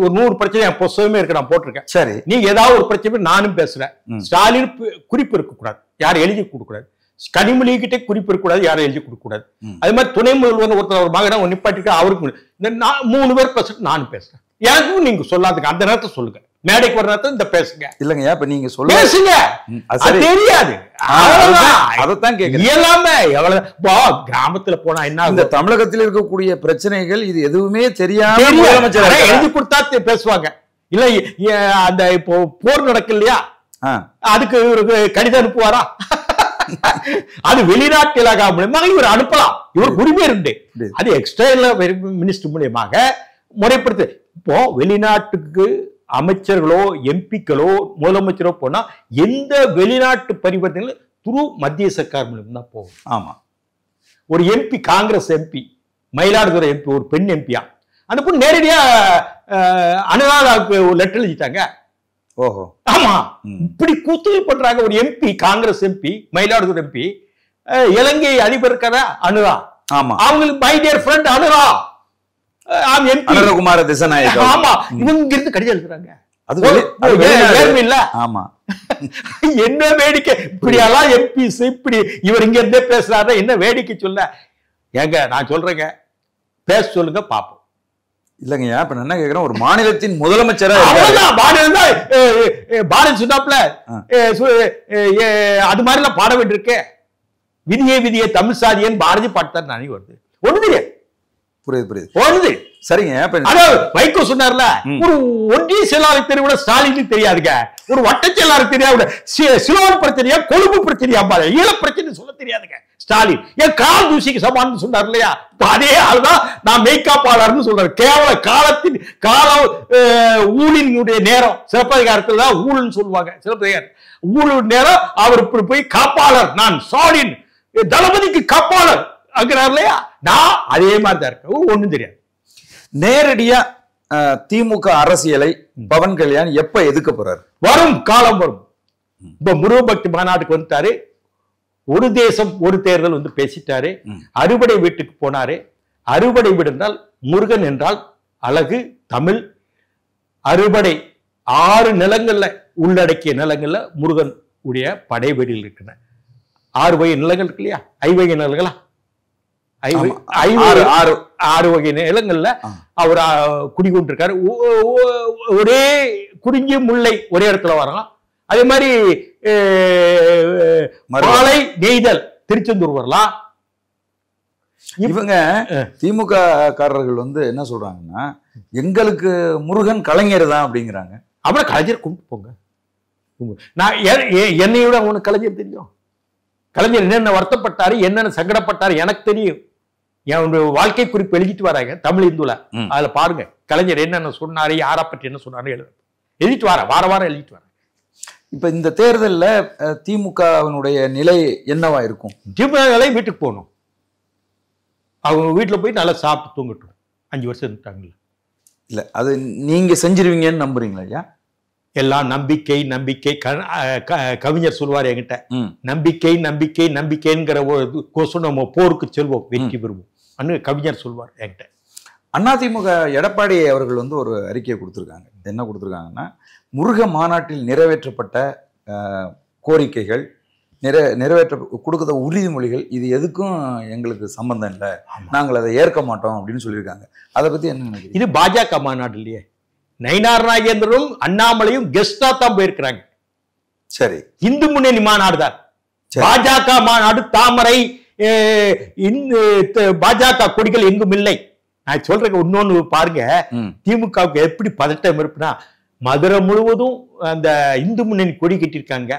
ஒரு 100 பிரச்சனை என் புத்தகமே இருக்கு, நான் போட்டிருக்கேன். சரி, நீங்க ஏதாவது ஒரு பிரச்சனை நானும் பேசுறேன். ஸ்டாலின் குறிப்பு இருக்கக்கூடாது, யாரும் எழுதி கொடுக்கக்கூடாது. கனிமொழி கிட்டே குறிப்பு இருக்கக்கூடாது, யாரும் எழுதி கொடுக்கக்கூடாது. அது மாதிரி துணை முதல்வர் ஒருத்தர் ஒரு மகனை நிப்பாட்டிட்டு அவருக்கு 3 பேர் பேசுறது நானும் பேசுறேன். எனக்கும் நீங்க சொல்லாதுங்க, அந்த நேரத்தை சொல்லுங்க, மேடைக்கு வர நேரத்தை இந்த பேசுங்க. இல்லைங்க, இப்ப நீங்க சொல்ல பேசுங்க, அது தெரியாது. அதைத்தான் கேட்கிறேன். எல்லாமே எவ்வளவு கிராமத்துல போனா என்ன, இந்த தமிழகத்தில் இருக்கக்கூடிய பிரச்சனைகள் இது எதுவுமே தெரியாம எழுதி கொடுத்தா பேசுவாங்க. இல்ல அந்த இப்போ போர் நடக்கு இல்லையா, அதுக்கு இவருக்கு கடிதம் அனுப்புவாரா? அது வெளிநாட்டு இலாகா மூலமாக இவர் அனுப்பலாம், இவர் உரிமை இருந்து. அது எக்ஸ்டர்னல் மினிஸ்டர் மூலியமாக முறைப்படுத்து. இப்போ வெளிநாட்டுக்கு அமைச்சர்களோ எம்பிக்களோ முதலமைச்சரோ போனா எந்த வெளிநாட்டு பரிவர்த்தனை துரு மத்திய சர்க்கார் மூலம் தான் போகும். ஆமா, ஒரு MP, Congress MP, Mayiladuthurai MP, ஒரு பெண் எம்பியா அந்த பொண்ணு நேரடியா அனுராதாவுக்கு ஒரு லெட்டர் எழுதிட்டாங்க. ஓஹோ, ஆமா, இப்படி கூத்துகள் பண்றாங்க. ஒரு MP, Congress MP, Mayiladuthurai MP, Ilangai அதிபர் இருக்காரா அனுரா, ஆமா, அவங்களுக்கு my dear friend Anura, Anurakumara Dissanayake, ஆமா, இவங்க இருந்து கடிதம் எழுதுறாங்க. அது இல்ல, ஆமா, என்ன வேடிக்கை! இப்படி எல்லாம் எம்பிஸ் இப்படி இவர் இங்க இருந்தே பேசுறாரு, என்ன வேடிக்கை சொல்ல. ஏங்க நான் சொல்றேங்க, பேச சொல்லுங்க பாப்போம். இல்லைங்கய்யா, இப்ப என்ன கேக்குறேன், ஒரு மாநிலத்தின் முதலமைச்சரா மாநிலம் தான் பாரதி சொன்னாப்ல, அது மாதிரி எல்லாம் பாட வேண்டியிருக்கு. விதியே விதியே தமிழ் சாதியன் பாரதி பாட்டு தான் வருது. ஒண்ணு தெரியாது. புரியுது. ஒண்ணு சரிங்க. வைகோ சொன்னார்ல, ஒரு ஒன்றிய செயலாளர் தெரிவிட ஸ்டாலினுக்கு தெரியாதுங்க, ஒரு வட்ட செயலாளர் தெரியாது, சிலோன் பிரச்சனையா கொழும்பு பிரச்சனையா ஈழ பிரச்சனை சொல்ல தெரியாதுங்க ஸ்டாலின். ஏன் கால் தூசிக்கு சமான்னு சொன்னார் இல்லையா, அதே ஆள்தான் நான் மெய்காப்பாளர்னு சொல்றாரு. கேவல காலத்தின் காலம் ஊழினுடைய நேரம், சிலப்பதிகாரத்தில் தான் ஊழல்னு சொல்லுவாங்க. சிலப்பதிகாரம் ஊழல் நேரம், அவர் இப்படி போய் காப்பாளர், நான் ஸ்டாலின் தளபதிக்கு காப்பாளர் அங்கிறார் இல்லையா, நான் அதே மாதிரி தான் இருக்கேன். ஒண்ணும் தெரியாது. நேரடியா திமுக அரசியலை பவன் கல்யாண் எப்ப எதுக்க போறாரு? வரும் காலம் வரும். இப்ப முருகபக்தி மாநாட்டுக்கு வந்துட்டாரு, ஒரு தேசம் ஒரு தேர்தல் வந்து பேசிட்டாரு, அறுபடை வீட்டுக்கு போனாரு. அறுபடை வீடு என்றால் முருகன் என்றால் அழகு, தமிழ், அறுபடை 6 நிலங்கள்ல உள்ளடக்கிய நிலங்கள்ல முருகன் உடைய படை வீடுகள் இருக்கின்றன. 6 வகை நிலங்கள் இருக்கு இல்லையா, 5 வகை நிலங்களா, 6 வகை நிலங்கள்ல அவர் குடிகொண்டிருக்காரு. ஒரே குறிஞ்சி முல்லை ஒரே இடத்துல வரலாம். அதே மாதிரி மாலை நெய்தல் திருச்செந்தூர் வரலாம். இவங்க திமுக காரர்கள் வந்து என்ன சொல்றாங்கன்னா, எங்களுக்கு முருகன் கலைஞர் தான் அப்படிங்கிறாங்க. அப்புறம் கலைஞர் கும்பிட்டு போங்க. நான் என்னையோட அவனுக்கு கலைஞர் தெரியும். கலைஞர் என்னென்ன வருத்தப்பட்டாரு, என்னென்ன சங்கடப்பட்டாரு எனக்கு தெரியும். என் வாழ்க்கை குறிப்பு எழுதிட்டு வராங்க தமிழ் இந்துல, அதுல பாருங்க கலைஞர் என்னென்ன சொன்னாரு, யாரை பற்றி என்ன சொன்னாரு எழுதிட்டு வர, வாரம் எழுதிட்டு வர. இப்ப இந்த தேர்தல்ல திமுகவினுடைய நிலை என்னவா இருக்கும்? திமுக நிலை வீட்டுக்கு போகணும், அவங்க வீட்டுல போய் நல்லா சாப்பிட்டு தூங்கட்டும். 5 வருஷம் இருந்துட்டாங்கல்ல. இல்ல அது நீங்க செஞ்சிருவீங்கன்னு நம்புறீங்களா ஐயா? எல்லாம் நம்பிக்கை நம்பிக்கை. கவிஞர் சொல்வார் என்கிட்ட, நம்பிக்கை நம்பிக்கை நம்பிக்கைங்கிற நம்ம போருக்கு செல்வோம், வெற்றி பெறுவோம் அன்னு கவிஞர் சொல்வார் என்கிட்ட. அதிமுக எடப்பாடி அவர்கள் வந்து ஒரு அறிக்கையை கொடுத்துருக்காங்க. என்ன கொடுத்துருக்காங்கன்னா, முருக மாநாட்டில் நிறைவேற்றப்பட்ட கோரிக்கைகள், நிறைவேற்ற கொடுக்குற உறுதிமொழிகள், இது எதுக்கும் எங்களுக்கு சம்பந்தம் இல்லை, நாங்கள் அதை ஏற்க மாட்டோம் அப்படின்னு சொல்லியிருக்காங்க. அதை பத்தி என்ன நினைக்கிறீங்க? இது பாஜக மாநாடு இல்லையே, நயினார் நாகேந்திரனும் அண்ணாமலையும் கெஸ்டா தான் போயிருக்கிறாங்க. சரி, இந்து முன்னணி மாநாடு தான். பாஜக மாநாடு தாமரை பாஜக கொடிகள் எங்கும் இல்லை. நான் சொல்றேன் இன்னொன்னு பாருங்க, திமுகவுக்கு எப்படி பதட்டம் இருப்புனா, மதுரை முழுவதும் அந்த இந்து முன்னணி கொடி கட்டியிருக்காங்க.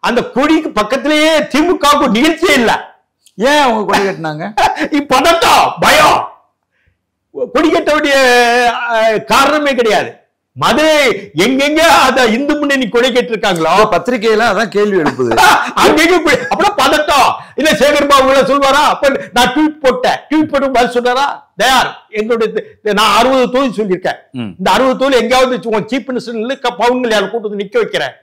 அந்த கொடிக்கு பக்கத்திலேயே திமுகவுக்கு நிகழ்ச்சியே இல்லை. ஏன் அவங்க கொடி கட்டினாங்க? பதட்டம், பயம். கொடி கட்ட வேண்டிய காரணமே கிடையாது. மதுரை எங்கெங்க அத இந்து முன்னணி கொடி கட்டிருக்காங்களோ, பத்திரிகையில அதான் கேள்வி எழுப்புது. அங்கெங்க அப்புறம் பதட்டம். இல்ல சேகர் பாபு சொல்வாரா, அப்ப நான் ட்வீட் போட்டு பதில் சொன்னாரா, தயார் எங்களுடைய நான் 60 தொகுதி சொல்லியிருக்கேன், இந்த 60 தொகுதி எங்கேயாவது சீஃப் மினிஸ்டர் பவன் கல்யாணம் கூட்டு நிக்க வைக்கிறேன்,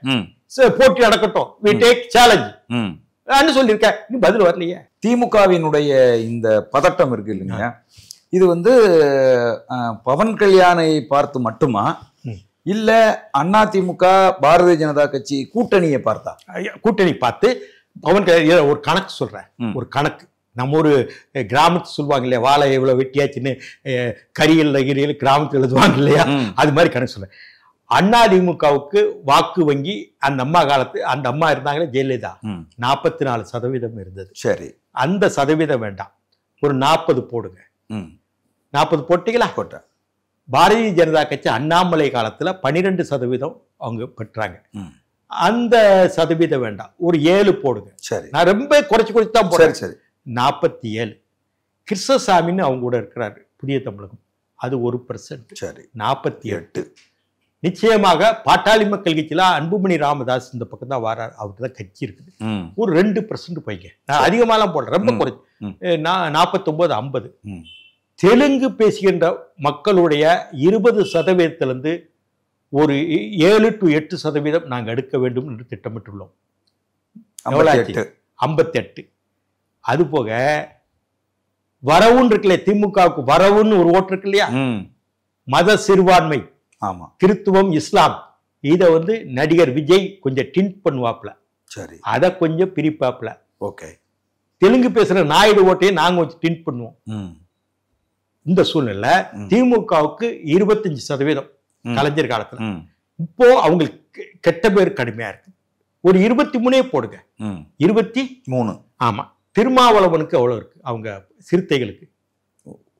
போட்டி நடக்கட்டும், we take challenge சொல்லியிருக்கேன். பதில் வரலையே. திமுகவினுடைய இந்த பதட்டம் இருக்கு இல்லைங்க, இது வந்து பவன் கல்யாணை பார்த்து மட்டுமா இல்ல அதிமுக பாரதிய ஜனதா கட்சி கூட்டணியை பார்த்தா? கூட்டணி பார்த்து பவன் கல்யாண் ஒரு கணக்கு சொல்றேன். ஒரு கணக்கு நம்ம ஒரு கிராமத்து சொல்லுவாங்க இல்லையா, வாழை எவ்வளவு வெட்டியாச்சுன்னு கரியில் கிராமத்தில் எழுதுவாங்க இல்லையா, அது மாதிரி கணக்கு சொல்றேன். அதிமுகவுக்கு வாக்கு வங்கி அந்த அம்மா காலத்து அந்த அம்மா இருந்தாங்களே ஜெயலலிதா 44% இருந்தது. சரி, அந்த சதவீதம் வேண்டாம், ஒரு 40 போடுங்க. 40 போட்டீங்களா? போட்டேன். பாரதிய ஜனதா கட்சி அண்ணாமலை காலத்துல 12% அவங்க பெற்றாங்க. அந்த சதவீதம் வேண்டாம், ஒரு 7 போடுங்க. சரி, நான் ரொம்ப குறைச்சு தான் போடுறேன். சரி, 47. கிருஷ்ணசாமின்னு அவங்க கூட இருக்கிறாரு புதிய தமிழகம், அது 1%. சரி, 48. நிச்சயமாக பாட்டாளி மக்கள் கட்சியில அன்புமணி ராமதாஸ் இந்த பக்கம் தான் வராரு, அவருக்கு தான் கட்சி இருக்குது. ஒரு 2% போய்ங்க. நான் அதிகமாலாம் போடுறேன், ரொம்ப குறைச்சு 49, 50. தெலுங்கு பேசுகின்ற மக்களுடைய 20% ஒரு 7 to 8% நாங்கள் எடுக்க வேண்டும் என்று திட்டமிட்டுள்ளோம். 58. அது போக வரவுன்னு இருக்குல்ல, திமுகவுக்கு வரவுன்னு ஒரு ஓட்டு இருக்கு இல்லையா, மத சிறுபான்மை, ஆமா, கிறித்துவம், இஸ்லாம், இதை வந்து நடிகர் விஜய் கொஞ்சம் டிண்ட் பண்ணுவாப்ல. சரி, அதை கொஞ்சம் பிரிப்பாப்ல. ஓகே. தெலுங்கு பேசுற நாயுடு ஓட்டையும் நாங்க கொஞ்சம் டிண்ட் பண்ணுவோம். இந்த சூழ்நிலை திமுகவுக்கு 25% கலைஞர் காலத்துல. இப்போ அவங்களுக்கு கெட்ட பேர் கடுமையா இருக்கு. ஒரு 23 போடுங்க. 23. ஆமா, திருமாவளவனுக்கு அவ்வளவு இருக்கு, அவங்க சிறுத்தைகளுக்கு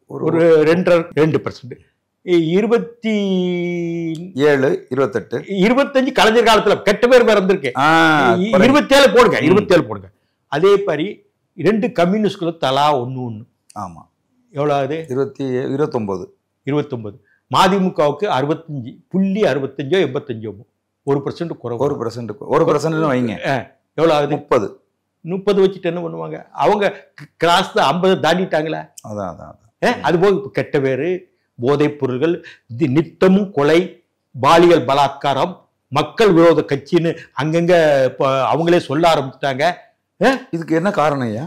ஒரு 2%. 27, 28, 25 கலைஞர் காலத்துல கெட்ட பேர் பிறந்திருக்கு. 27 போடுங்க. 27 போடுங்க. அதே மாதிரி 2 கம்யூனிஸ்ட்களும் தலா 1. ஆமா, எவ்வளவு? 29. மதிமுகவுக்கு 65.65 85, 1% குறைவு. 1% வைங்க. எவ்வளவு? 30 வச்சுட்டு என்ன பண்ணுவாங்க அவங்க? கிராஸ் 50 தாண்டிட்டாங்களே. அதான் அது போக கெட்ட பேரு, போதைப் பொருள்கள், நித்தமும் கொலை, பாலியல் பலாத்காரம், மக்கள் விரோத கட்சின்னு அங்கங்க அவங்களே சொல்ல ஆரம்பிச்சிட்டாங்க. இதுக்கு என்ன காரணம் ஐயா?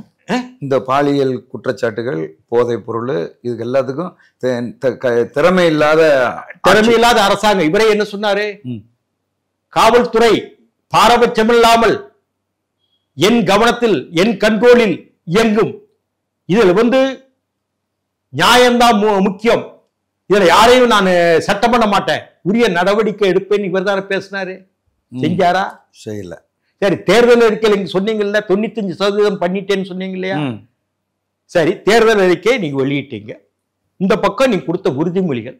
இந்த பாலியல் குற்றச்சாட்டுகள், போதைப் பொருள், இதுக்கு எல்லாத்துக்கும் திறமை இல்லாத அரசாங்கம். இவரே என்ன சொன்னாரு? காவல்துறை பாரபட்சமில்லாமல் என் கவனத்தில், என் கண்ட்ரோலில் இயங்கும். இதில் வந்து நியாயம்தான் முக்கியம், இதுல யாரையும் நான் சட்டம் பண்ண மாட்டேன், உரிய நடவடிக்கை எடுப்பேன் இவர் தானே பேசினாரு. செஞ்சாரா? செய்யல. சரி, தேர்தல் அறிக்கையில் நீங்க சொன்னீங்கல்ல 95% பண்ணிட்டேன்னு சொன்னீங்க இல்லையா? சரி, தேர்தல் அறிக்கை நீங்க வெளியிட்டீங்க. இந்த பக்கம் நீங்க கொடுத்த உறுதிமொழிகள்,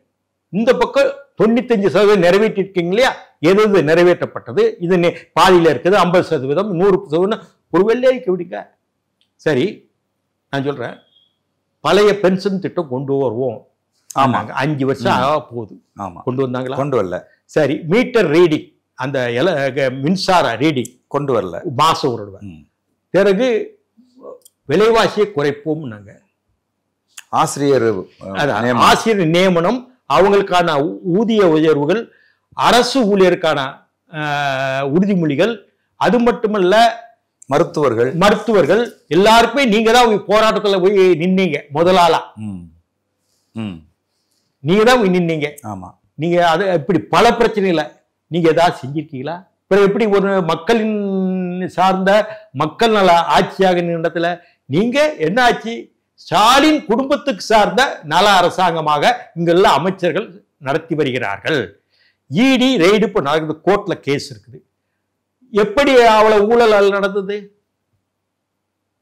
இந்த பக்கம் 95% நிறைவேற்றிருக்கீங்க இல்லையா? எது நிறைவேற்றப்பட்டது? இது பாதியில இருக்குது. 50%, 100%. ஒரு வெள்ளை அறிக்கை விடுங்க. சரி, நான் சொல்றேன், பழைய பென்ஷன் திட்டம் கொண்டு வருவோம். ஆமாங்க, 5 வருஷம் ஆக போகுது. ஆமா, கொண்டு வந்தாங்களா? கொண்டு வரல. சரி, மீட்டர் ரீடிங், அந்த மின்சார ரீடிங் கொண்டு வரல, மாசம் ஒரு ரூபாய். பிறகு விலைவாசியை குறைப்போம். நாங்க ஆசிரியர் நியமனம், அவங்களுக்கான ஊதிய உயர்வுகள், அரசு ஊழியருக்கான உறுதிமொழிகள், அது மட்டுமல்ல மருத்துவர்கள் எல்லாருக்குமே நீங்க தான் போராட்டத்துல போய் நின்னீங்க. முதலாளா நீங்க தான் போய் நின்னீங்க. ஆமா, நீங்க அது இப்படி பல பிரச்சனைகளை நீங்க ஏதாவது செஞ்சிருக்கீங்களா? பிறகு எப்படி ஒரு மக்களின் சார்ந்த மக்கள் நல ஆட்சியாக இடத்துல நீங்க என்ன ஆச்சு? ஸ்டாலின் குடும்பத்துக்கு சார்ந்த நல அரசாங்கமாக இங்குள்ள அமைச்சர்கள் நடத்தி வருகிறார்கள். இடி ரெய்டு இப்போ நடக்குது, கோர்ட்ல கேஸ் இருக்குது. எப்படி அவ்வளவு ஊழல் நடந்தது?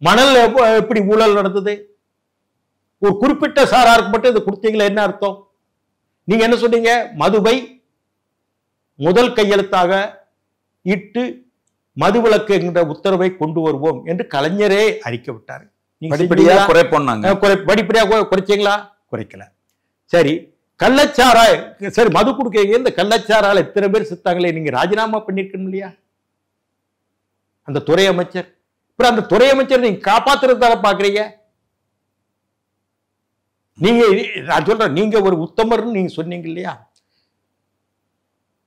மணல் எப்படி ஊழல் நடந்தது? ஒரு குறிப்பிட்ட சாராருக்கு மட்டும் இதை கொடுத்தீங்களா? என்ன அர்த்தம்? நீங்க என்ன சொன்னீங்க? மதுவை முதல் கையெழுத்தாக இட்டு மதுவிலக்கு என்கிற உத்தரவை கொண்டு வருவோம் என்று கலைஞரே அறிக்கை விட்டார். படிப்படியா குறைச்சீங்களா? குறைக்கல. சரி, கள்ளச்சாராய், சரி மது கொடுக்க இந்த கள்ளச்சாரால எத்தனை பேர் செத்தாங்களே, நீங்க ராஜினாமா பண்ணிருக்கணும் இல்லையா அந்த துறை அமைச்சர்? அப்புறம் அந்த துறை அமைச்சர் நீங்க காப்பாத்துறதால பாக்குறீங்க. நீங்க, நான் சொல்றேன், நீங்க ஒரு உத்தமர்னு நீங்க சொன்னீங்க இல்லையா?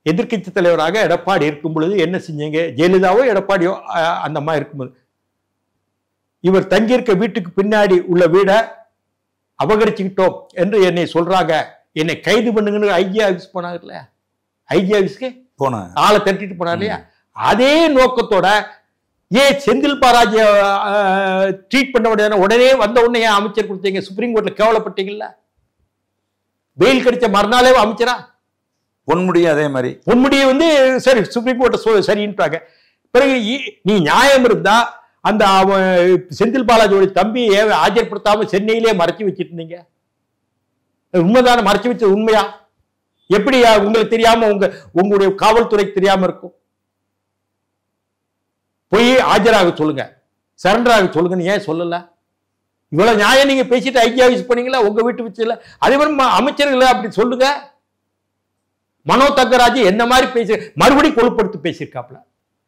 எதிர்கட்சி தலைவராக எடப்பாடி இருக்கும் பொழுது என்ன செஞ்சீங்க? ஜெயலலிதாவோ எடப்பாடியோ அந்த மாதிரி இருக்கும்போது இவர் தங்கியிருக்க வீட்டுக்கு பின்னாடி உள்ள வீடை அபகரிச்சுக்கிட்டோம் என்று என்னை சொல்றாங்க, என்னை கைது பண்ணுங்கன்னு ஐஜி ஆஃபீஸ் போனாங்கல்ல, ஐஜி ஆஃபீஸ்க்கு போனேன், ஆளை தட்டிட்டு போனார் இல்லையா? அதே நோக்கத்தோட ஏன் செந்தில் பாலாஜி ட்ரீட் பண்ண முடியாது, உடனே வந்த உடனே ஏன் அமைச்சர் கொடுத்தீங்க? சுப்ரீம் கோர்ட்ல கேவலப்பட்டீங்கல்ல. பெயில் கிடைச்ச மறுநாளே அமைச்சரா பொன்முடியும் அதே மாதிரி. பொன்முடியை வந்து சரி சுப்ரீம் கோர்ட்டை சரின்ட்டாங்க. பிறகு நீ நியாயம் இருந்தா அந்த செந்தில் பாலாஜியோட தம்பியை ஆஜர்படுத்தாம சென்னையிலே மறைச்சு வச்சிட்டு இருந்தீங்க. உண்மைதானே? மறைச்சு வச்சது உண்மையா? எப்படி உங்களுக்கு தெரியாம உங்களுடைய காவல்துறைக்கு தெரியாம இருக்கும்? போய் ஆஜராக சொல்லுங்க, சரண்டராக சொல்லுங்கன்னு ஏன் சொல்லல? இவ்வளவு நியாயம் நீங்க பேசிட்டு ஐஜி ஆஃபீஸ் பண்ணீங்களா உங்க வீட்டு வச்சுல? அதே மாதிரி அமைச்சர்களை அப்படி சொல்லுங்க. மனோ தங்கராஜ் என்ன மாதிரி பேசி மறுபடியும் கொழுப்படுத்தி பேசியிருக்காப்ல,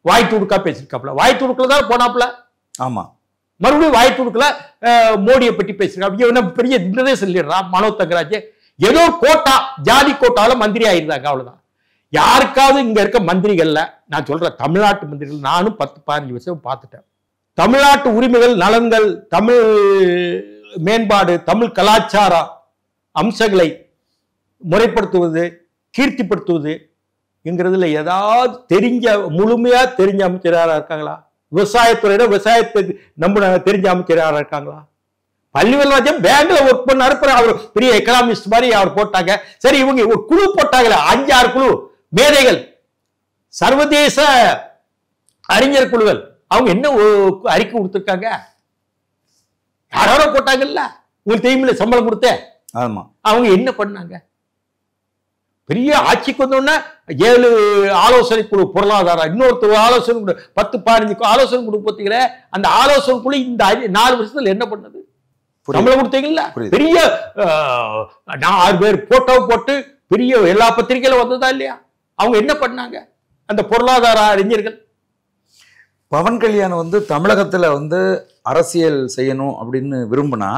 வாய் துடுக்கா பேசியிருக்காப்ல. வாய் துடுக்கல தான் போனாப்ல. ஆமா, மறுபடியும் வாய் துடுக்கல மோடியை பற்றி பேசியிருக்காங்க. பெரிய இன்னதே சொல்லிடுறான் மனோ தங்கராஜ். ஏதோ கோட்டா, ஜாதி கோட்டால மந்திரி ஆயிருந்தாங்க, அவ்வளவுதான். யாருக்காவது இங்க இருக்க மந்திரிகள்ல நான் சொல்றேன், தமிழ்நாட்டு மந்திரிகள் நானும் 10-15 வருஷம் பார்த்துட்டேன். தமிழ்நாட்டு உரிமைகள், நலன்கள், தமிழ் மேம்பாடு, தமிழ் கலாச்சார அம்சங்களை முறைப்படுத்துவது, கீர்த்திப்படுத்துவது என்கிறதுல ஏதாவது தெரிஞ்ச முழுமையா தெரிஞ்ச அமைச்சர் யாரா இருக்காங்களா? விவசாயத்துறையில விவசாயத்துக்கு நம்ம தெரிஞ்ச அமைச்சர் யாரா இருக்காங்களா? பள்ளிவேல்ராஜன் பேங்க்ல ஒர்க் பண்ணாரு, அவர் பெரிய எக்கனாமிஸ்ட் மாதிரி அவர் போட்டாங்க. சரி, இவங்க ஒரு குழு போட்டாங்களே, 5-6 குழு மேதைகள், சர்வதேச அறிஞர் குழுக்கள், அவங்க என்ன அறிக்கை கொடுத்திருக்காங்க? யாரோ போட்டாங்கல்ல, உங்களுக்கு தெரியுமில்ல, சம்பளம் கொடுத்த. ஆமா, அவங்க என்ன பண்ணாங்க? பெரிய ஆட்சிக்கு வந்தோன்னா 7 ஆலோசனை குழு பொருளாதாரம், இன்னொருத்தர் ஆலோசனை குழு 10-15 ஆலோசனை குழு போத்தீங்களே, அந்த ஆலோசனை குழு இந்த 4 வருஷத்துல என்ன பண்ணது? சம்பளம் கொடுத்தீங்கல்ல, பெரிய 6 பேர் போட்டோ போட்டு பெரிய எல்லா பத்திரிகையில வந்ததா இல்லையா? அவங்க என்ன பண்ணாங்க அந்த பொருளாதார அறிஞர்கள்? பவன் கல்யாண் வந்து தமிழகத்துல வந்து அரசியல் செய்யணும் அப்படின்னு விரும்பினா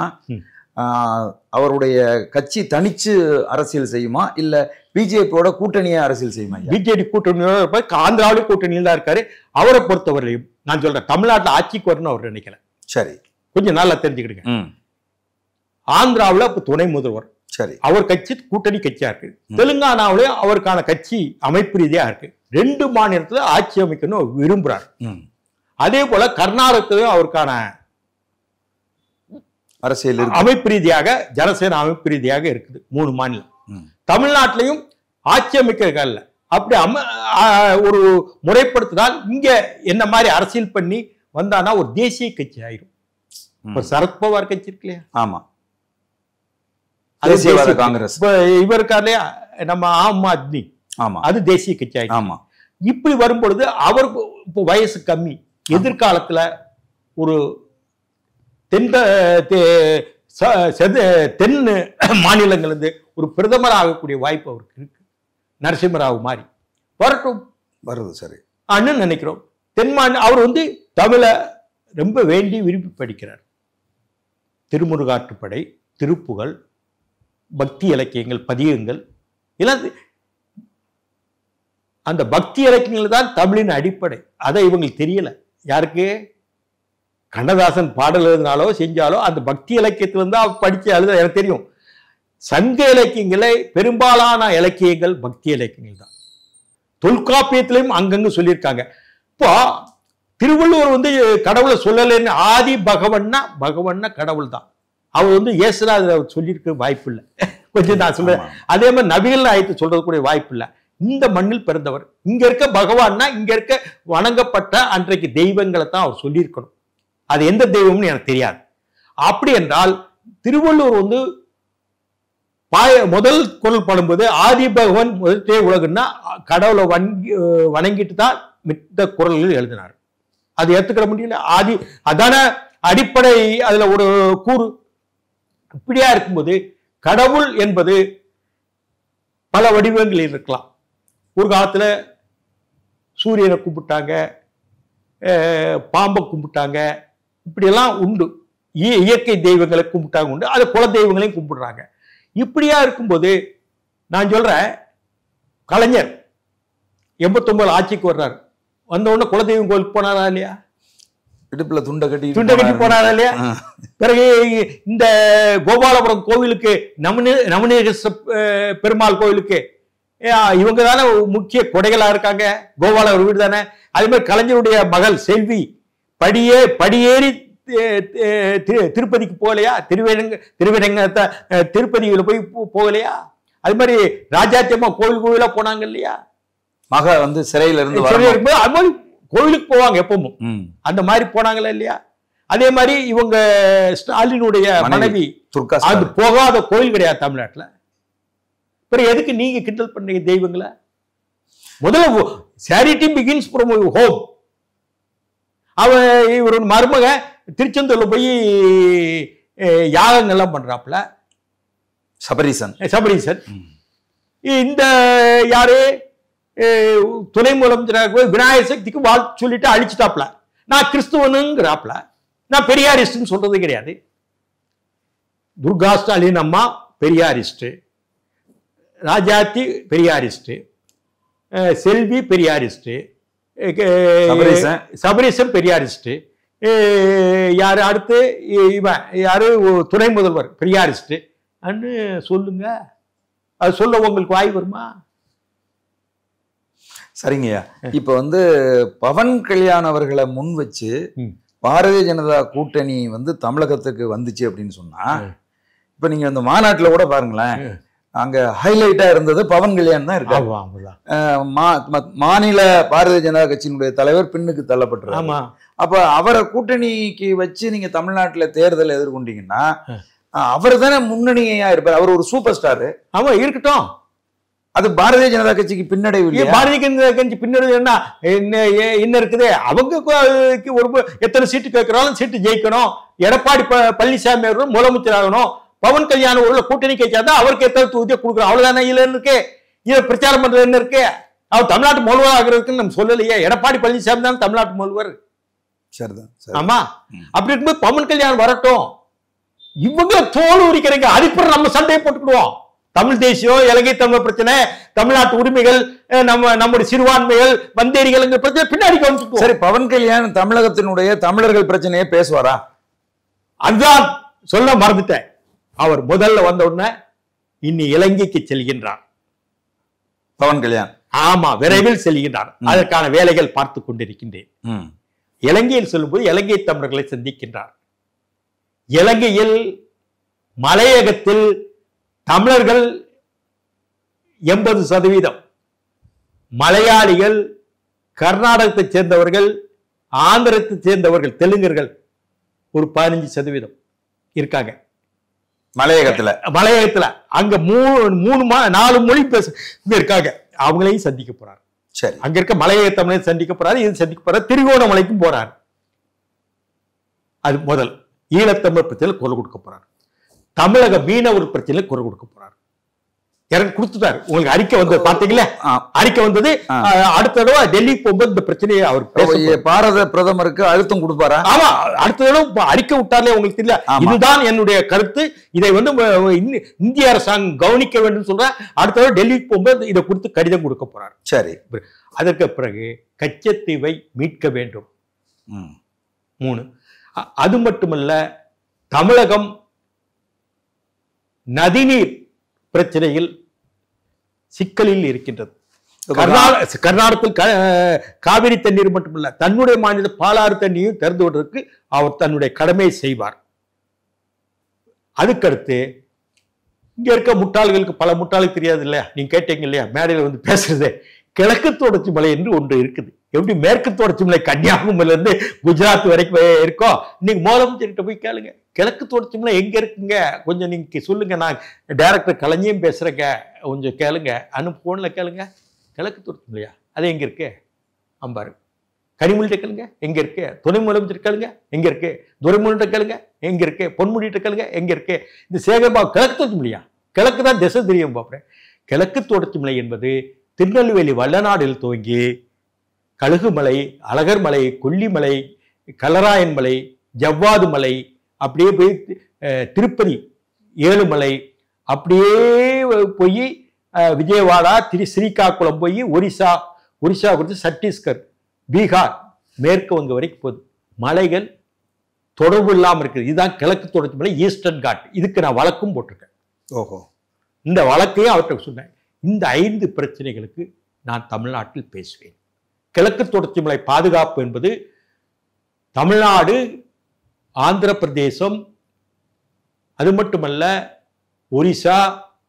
அவருடைய கட்சி தனிச்சு அரசியல் செய்யுமா, இல்ல பிஜேபியோட கூட்டணியா அரசியல் செய்யுமா? பிஜேபி கூட்டணியோட ஆந்திராவிலும் கூட்டணியில் தான் இருக்காரு. அவரை பொறுத்தவரையும் நான் சொல்றேன், தமிழ்நாட்டில் ஆட்சிக்கு வரணும்னு அவர் நினைக்கல. சரி, கொஞ்சம் நல்லா தெரிஞ்சுக்கிடுங்க. ஆந்திராவில் துணை முதல்வர், சரி, அவர் கட்சி கூட்டணி கட்சியா இருக்கு. தெலுங்கானாவிலேயும் அவருக்கான கட்சி அமைப்பு ரீதியா இருக்கு. 2 மாநிலத்துல ஆட்சி அமைக்கணும் விரும்புறாரு. அதே போல கர்நாடகத்திலும் அவருக்கான அரசியல் அமைப்பு ரீதியாக ஜனசேனா அமைப்பு ரீதியாக இருக்குது 3 மாநிலம். தமிழ்நாட்டிலையும் ஆட்சி அமைக்கல. அப்படி ஒரு முறைப்படுத்தினால் இங்க என்ன மாதிரி அரசியல் பண்ணி வந்தானா ஒரு தேசிய கட்சி ஆயிரும். இப்ப சரத்பவார் கட்சி இருக்கு இல்லையா? ஆமா, தேசியவாத காங்கிரஸ். இப்ப இவர் இருக்கார் இல்லையா, நம்ம ஆம் ஆத்மி, ஆமா, அது தேசிய கட்சி ஆயிடும். ஆமா, இப்படி வரும்பொழுது அவருக்கு இப்போ வயசு கம்மி, எதிர்காலத்துல ஒரு தென் மாநிலங்கள் இருந்து ஒரு பிரதமர் ஆகக்கூடிய வாய்ப்பு அவருக்கு இருக்கு. நரசிம்மராவ் மாதிரி வரட்டும், வருது, சரி அண்ணன் நினைக்கிறோம். அவர் வந்து தமிழை ரொம்ப வேண்டி விரும்பி படிக்கிறார். திருமுருகாற்றுப்படை, திருப்புகழ், பக்தி இலக்கியங்கள், பதிகங்கள் எல்லாம். அந்த பக்தி இலக்கியங்கள் தான் தமிழின் அடிப்படை. அதை இவங்களுக்கு தெரியல. யாருக்கு? கண்ணதாசன் பாடல் எழுதினாலோ செஞ்சாலோ அந்த பக்தி இலக்கியத்திலிருந்து அவர் படிச்சு எழுத எனக்கு தெரியும். சங்க இலக்கியங்களை பெரும்பாலான இலக்கியங்கள் பக்தி இலக்கியங்கள் தான். தொல்காப்பியத்திலையும் அங்கங்க சொல்லியிருக்காங்க. இப்போ திருவள்ளுவர் வந்து கடவுளை சொல்லலைன்னு, ஆதி பகவன்னா கடவுள் தான். அவர் வந்து இயேசுநாதர் அவர் சொல்லியிருக்க வாய்ப்பு இல்லை. கொஞ்சம் நான் சொல்றேன். அதே மாதிரி நபிகள் நாயகத்தை சொல்றதுக்கூடிய வாய்ப்பு இல்லை. இந்த மண்ணில் பிறந்தவர், இங்க இருக்க பகவான்னா இங்க இருக்க வணங்கப்பட்ட அன்றைக்கு தெய்வங்களை தான் அவர் சொல்லியிருக்கணும். அது எந்த தெய்வம்னு எனக்கு தெரியாது. அப்படி என்றால் திருவள்ளுவர் வந்து முதல் குரல் படும்போது ஆதி பகவான் முதலே உலகம்னா கடவுளை வணங்கிட்டு தான் மித்த குரல்கள் எழுதினார். அது ஏத்துக்கிற முடியல. அதான அடிப்படை, அதுல ஒரு கூறு. இப்படியா இருக்கும்போது கடவுள் என்பது பல வடிவங்களில் இருக்கலாம். ஒரு காலத்துல சூரியனை கும்பிட்டாங்க, பாம்பை கும்பிட்டாங்க, இப்படியெல்லாம் உண்டு. இயற்கை தெய்வங்களை கும்பிட்டாங்க உண்டு, அது குல தெய்வங்களையும் கும்பிடுறாங்க. இப்படியா இருக்கும்போது நான் சொல்றேன், கலைஞர் 89 ஆட்சிக்கு வர்றாரு. வந்த உடனே குலதெய்வம் கோயிலுக்கு போனாரா இல்லையா? இடுப்புல துண்டை கட்டி போனாரா இல்லையா? பிறகு இந்த கோபாலபுரம் கோவிலுக்கு நவநீத பெருமாள் கோவிலுக்கு இவங்க தானே முக்கிய கொடைகளா இருக்காங்க. கோபால ஒரு வீடு தானே. அதே மாதிரி கலைஞருடைய மகள் செல்வி படியேறி திருப்பதிக்கு போகலையா? திருப்பதியில போய் போகலையா? அது மாதிரி ராஜாத்தியம்மா கோவிலா போனாங்க இல்லையா? மக வந்து சிறையில இருந்து இருக்கும்போது அது மாதிரி கோவிலுக்கு போவாங்க எப்பவும். அந்த மாதிரி போனாங்களா இல்லையா? அதே மாதிரி இவங்க ஸ்டாலினுடைய மனைவி அது போகாத கோவில் கிடையாது தமிழ்நாட்டுல. பிறகு எதுக்கு நீங்க கிண்டல் பண்ணீங்க தெய்வங்களை? முதல்ல சேரிட்டி பிகின்ஸ் ஃப்ரம் ஹோம். இவர் மருமக திருச்செந்தூர்ல போய் யாகங்கள்லாம் பண்றாப்புல சபரீசன். இந்த யாரு துணை முதலமைச்சர் விநாயகர் சக்திக்கு வாழ்த்து சொல்லிட்டு அழிச்சிட்டாப்ல. நான் கிறிஸ்துவனுங்கிறாப்ல. நான் பெரியாரிஸ்ட்னு சொல்றது கிடையாது. துர்கா ஸ்டாலின் அம்மா பெரியாரிஸ்ட், ராஜாத்தி பெரியாரிஸ்ட், செல்வி பெரியாரிஸ்ட், சபரீசன் பெரியாரிஸ்ட், யாரு அடுத்து இவன் யாரு துணை முதல்வர் பெரியாரிஸ்ட் சொல்லுங்க. அது சொல்ல உங்களுக்கு வாய் வருமா? சரிங்கய்யா. இப்ப வந்து பவன் கல்யாண் அவர்களை முன் வச்சு பாரதிய ஜனதா கூட்டணி வந்து தமிழகத்துக்கு வந்துச்சு அப்படின்னு சொன்னா, இப்ப நீங்க அந்த மாநாட்டுல கூட பாருங்களேன், அங்க ஹைலைட்டா இருந்தது பவன் கல்யாண் தான் இருக்காரு. மாநில பாரதிய ஜனதா கட்சியினுடைய தலைவர் பின்னுக்கு தள்ளப்பட்டார். அப்ப அவரை கூட்டணிக்கு வச்சு நீங்க தமிழ்நாட்டுல தேர்தல் எதிர்கொண்டீங்கன்னா அவர் தானே முன்னணியா இருப்பார். அவர் ஒரு சூப்பர் ஸ்டாரு. ஆமா, இருக்கட்டும். அது பாரதிய ஜனதா கட்சிக்கு பின்னடைவு. பாரதிய ஜனதா கட்சி பின்னடைவு என்ன இருக்குது? அவங்க ஒரு எத்தனை சீட்டு கேட்கிறாலும் சீட்டு ஜெயிக்கணும். எடப்பாடி பழனிசாமி அவர்கள் முதலமைச்சர் ஆகணும். பவன் கல்யாண் அவர்கள் கூட்டணி கட்சியா அவருக்கு எத்தனை தொகுதியை கொடுக்குறோம் அவ்வளவுதானே. இதுல இருக்கு இதை பிரச்சாரம் பண்றது என்ன இருக்கு? அவர் தமிழ்நாட்டு முதல்வர் ஆகிறதுக்குன்னு நம்ம சொல்லலையே. எடப்பாடி பழனிசாமி தான் தமிழ்நாட்டு முதல்வர். சரிதான். ஆமா, அப்படி இருக்கும்போது பவன் கல்யாண் வரட்டும். இவங்க தோல் உரிக்கிறீங்க, அதுக்கு நம்ம சண்டையை போட்டுக்கிடுவோம். தமிழ் தேசியம், இலங்கை தமிழ் பிரச்சனை, தமிழ்நாட்டு உரிமைகள், நம்முடைய சிறுபான்மைகள், வந்தேரிகள் பிரச்சனை பின்னாடி கவனிச்சுக்குவோம். சரி, பவன் கல்யாண் தமிழகத்தினுடைய தமிழர்கள் பிரச்சனையை பேசுவாரா? அதுதான் சொல்ல மறந்துட்டேன். அவர் முதல்ல வந்த உடனே இன்னி இலங்கைக்கு செல்கின்றார் பவன் கல்யாண். ஆமா, விரைவில் செல்கின்றார். அதற்கான வேலைகள் பார்த்து கொண்டிருக்கின்றேன். இலங்கையில் சொல்லும்போது இலங்கை தமிழர்களை சந்திக்கின்றார். இலங்கையில் மலையகத்தில் தமிழர்கள் 80%, மலையாளிகள், கர்நாடகத்தை சேர்ந்தவர்கள், ஆந்திரத்தை சேர்ந்தவர்கள், தெலுங்கர்கள் ஒரு 15% இருக்காங்க மலையகத்துல. அங்க 4 மொழி பேச இருக்காங்க. அவங்களையும் சந்திக்க போறாரு. சரி, அங்க இருக்க மலையக தமிழை சந்திக்க போறாரு. இது சந்திக்க போறாரு. திருகோணமலைக்கும் போறாரு. அது முதல். ஈழத்தமிழ் பிரச்சனையில் குரல் கொடுக்க போறாரு. தமிழக மீனவர் பிரச்சனையில் குரல் கொடுக்க போறாரு. எனக்கு கொடுத்துட்டாரு. உங்களுக்கு அறிக்கை வந்தது பாத்தீங்களா? அறிக்கை வந்தது. அடுத்த தடவை டெல்லிக்கு போகும்போது இந்த பிரச்சனையை அவர் பாரத பிரதமருக்கு அழுத்தம் கொடுப்பாரா? ஆமா, அடுத்த தடவை அறிக்கை விட்டாலே உங்களுக்கு தெரியல. இதுதான் என்னுடைய கருத்து. இதை வந்து இந்திய அரசாங்கம் கவனிக்க வேண்டும் சொல்ற. அடுத்த தடவை டெல்லிக்கு போகும்போது இதை கொடுத்து கடிதம் கொடுக்க போறாரு. சரி, அதற்கு பிறகு கச்சத்தீவை மீட்க வேண்டும். 3. அது மட்டுமல்ல, தமிழகம் நதிநீர் பிரச்சனையில் சிக்கலில் இருக்கின்றது. கர்நாடகத்தில் காவிரி தண்ணீர் மட்டுமல்ல, தன்னுடைய மாநில பாலாறு தண்ணீரையும் திறந்து விடுவதற்கு அவர் தன்னுடைய கடமையை செய்வார். அதுக்கடுத்து இங்க இருக்க முட்டாள்களுக்கு பல முட்டாளுக்கு தெரியாது இல்லையா? நீங்க கேட்டீங்க இல்லையா மேடையில் வந்து பேசுறது, கிழக்கு தொடர்ச்சி மலை என்று ஒன்று இருக்குது. எப்படி மேற்கு தொடர்ச்சி மலை கன்னியாகுமரியில இருந்து குஜராத் வரைக்கும் இருக்கோ, நீங்க முதலமைச்சர்கிட்ட போய் கேளுங்க, கிழக்கு தொடர்ச்சி மலை எங்க இருக்குங்க கொஞ்சம் நீங்க சொல்லுங்க. நான் டைரக்டர் கலைஞரும் பேசுறேங்க, கொஞ்சம் கேளுங்க. போன்ல கேளுங்க. கிழக்கு தொடர்ச்சி மலையா? அது எங்க இருக்கு? அம்பாரு. கனிமொழிகிட்ட கேளுங்க, எங்க இருக்கு? துணை முதலமைச்சர் கேளுங்க, எங்க இருக்கு? துரைமுருகன்கிட்ட கேளுங்க, எங்க இருக்கு? பொன்முடிகிட்ட கேளுங்க, எங்க இருக்கு? இந்த சேகர்பாபு கிழக்கு தொடர்ச்சி மலையா? கிழக்கு தான் திசை தெரியும் பாப்பேன். கிழக்கு தொடர்ச்சி மலை என்பது திருநெல்வேலி வல்லநாடில் துவங்கி கழுகுமலை, அழகர்மலை, கொல்லிமலை, கலராயன் மலை, ஜவ்வாது மலை, அப்படியே போய் திருப்பதி ஏழுமலை, அப்படியே போய் விஜயவாடா, ஸ்ரீகாக்குளம் போய் ஒரிசா குறித்து சத்தீஸ்கர், பீகார், மேற்கு வங்க வரைக்கும் போகுது. மலைகள் தொடர்பு இல்லாமல் இருக்குது. இதுதான் கிழக்கு தொடர்ச்சி மலை, ஈஸ்டர்ன் காட். இதுக்கு நான் வழக்கும் போட்டிருக்கேன். ஓஹோ. இந்த வழக்கையும் அவர்கிட்ட சொன்னேன். இந்த 5 பிரச்சனைகளுக்கு நான் தமிழ்நாட்டில் பேசுவேன். கிழக்கு தொடர்ச்சி மலை பாதுகாப்பு என்பது தமிழ்நாடு, ஆந்திர பிரதேசம், அது மட்டுமல்ல ஒரிசா,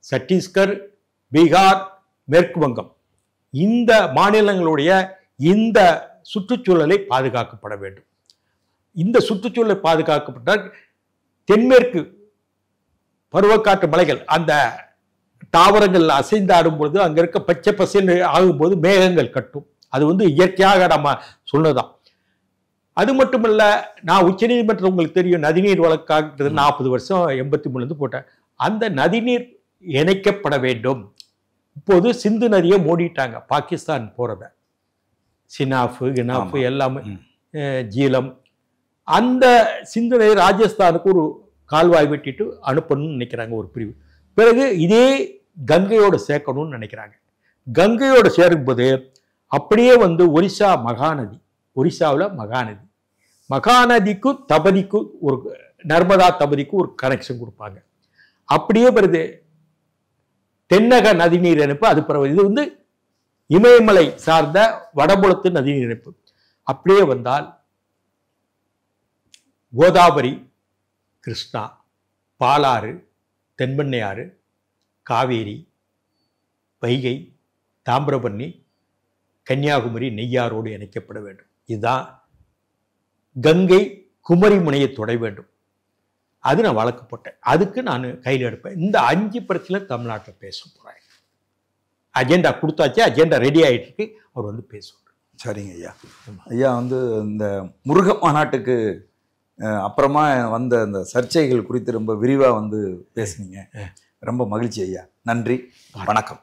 சத்தீஸ்கர், பீகார், மேற்கு வங்கம், இந்த மாநிலங்களுடைய இந்த சுற்றுச்சூழலை பாதுகாக்கப்பட வேண்டும். இந்த சுற்றுச்சூழலை பாதுகாக்கப்பட்டால் தென்மேற்கு பருவக்காற்று மலைகள் அந்த தாவரங்கள் அசைந்து ஆடும் பொழுது அங்க இருக்க பச்சை பசேல் ஆகும்போது மேகங்கள் கட்டும். அது இயற்கையாக நம்ம சொன்னதான். அது மட்டுமல்ல, நான் உச்சநீதிமன்றம் உங்களுக்கு தெரியும் நதிநீர் வழக்காக 40 வருஷம் 83 போட்டேன். அந்த நதிநீர் இணைக்கப்பட வேண்டும். இப்போது சிந்து நதியை மூடிட்டாங்க, பாகிஸ்தான் போறத, சினாஃபு கினாஃபு எல்லாமே ஜீலம். அந்த சிந்து நதி ராஜஸ்தானுக்கு ஒரு கால்வாய் வெட்டிட்டு அனுப்பணும்னு நினைக்கிறாங்க ஒரு பிரிவு. பிறகு இதே கங்கையோடு சேர்க்கணும்னு நினைக்கிறாங்க. கங்கையோடு சேரும்போது அப்படியே ஒரிசா மகாநதி, ஒரிசாவில் மகாநதி, மகாநதிக்கும் தபதிக்கும் ஒரு நர்மதா தபதிக்கும் ஒரு கனெக்ஷன் கொடுப்பாங்க. அப்படியே வருது தென்னக நதிநீர் இணைப்பு. அது பிறகு இது இமயமலை சார்ந்த வடபுலத்து நதிநீர் இணைப்பு. அப்படியே வந்தால் கோதாவரி, கிருஷ்ணா, பாலாறு, தென்பெண்ணை ஆறு, காவேரி, வைகை, தாமிரபரணி, கன்னியாகுமரி, நெய்யாரோடு இணைக்கப்பட வேண்டும். இதுதான் கங்கை குமரி முனையை தொட வேண்டும். அது நான் வழக்கு போட்டேன். அதுக்கு நான் கையில் எடுப்பேன். இந்த 5 பிரச்சனை தமிழ்நாட்டில் பேச போறேன். அஜெண்டா கொடுத்தாச்சு, அஜெண்டா ரெடி ஆயிட்டு இருக்கு. அவர் பேசுவார். சரிங்க ஐயா. ஐயா இந்த முருக மாநாட்டுக்கு அப்புறமா வந்த அந்த சர்ச்சைகள் குறித்து ரொம்ப விரிவாக பேசுனீங்க. ரொம்ப மகிழ்ச்சி ஐயா. நன்றி, வணக்கம்.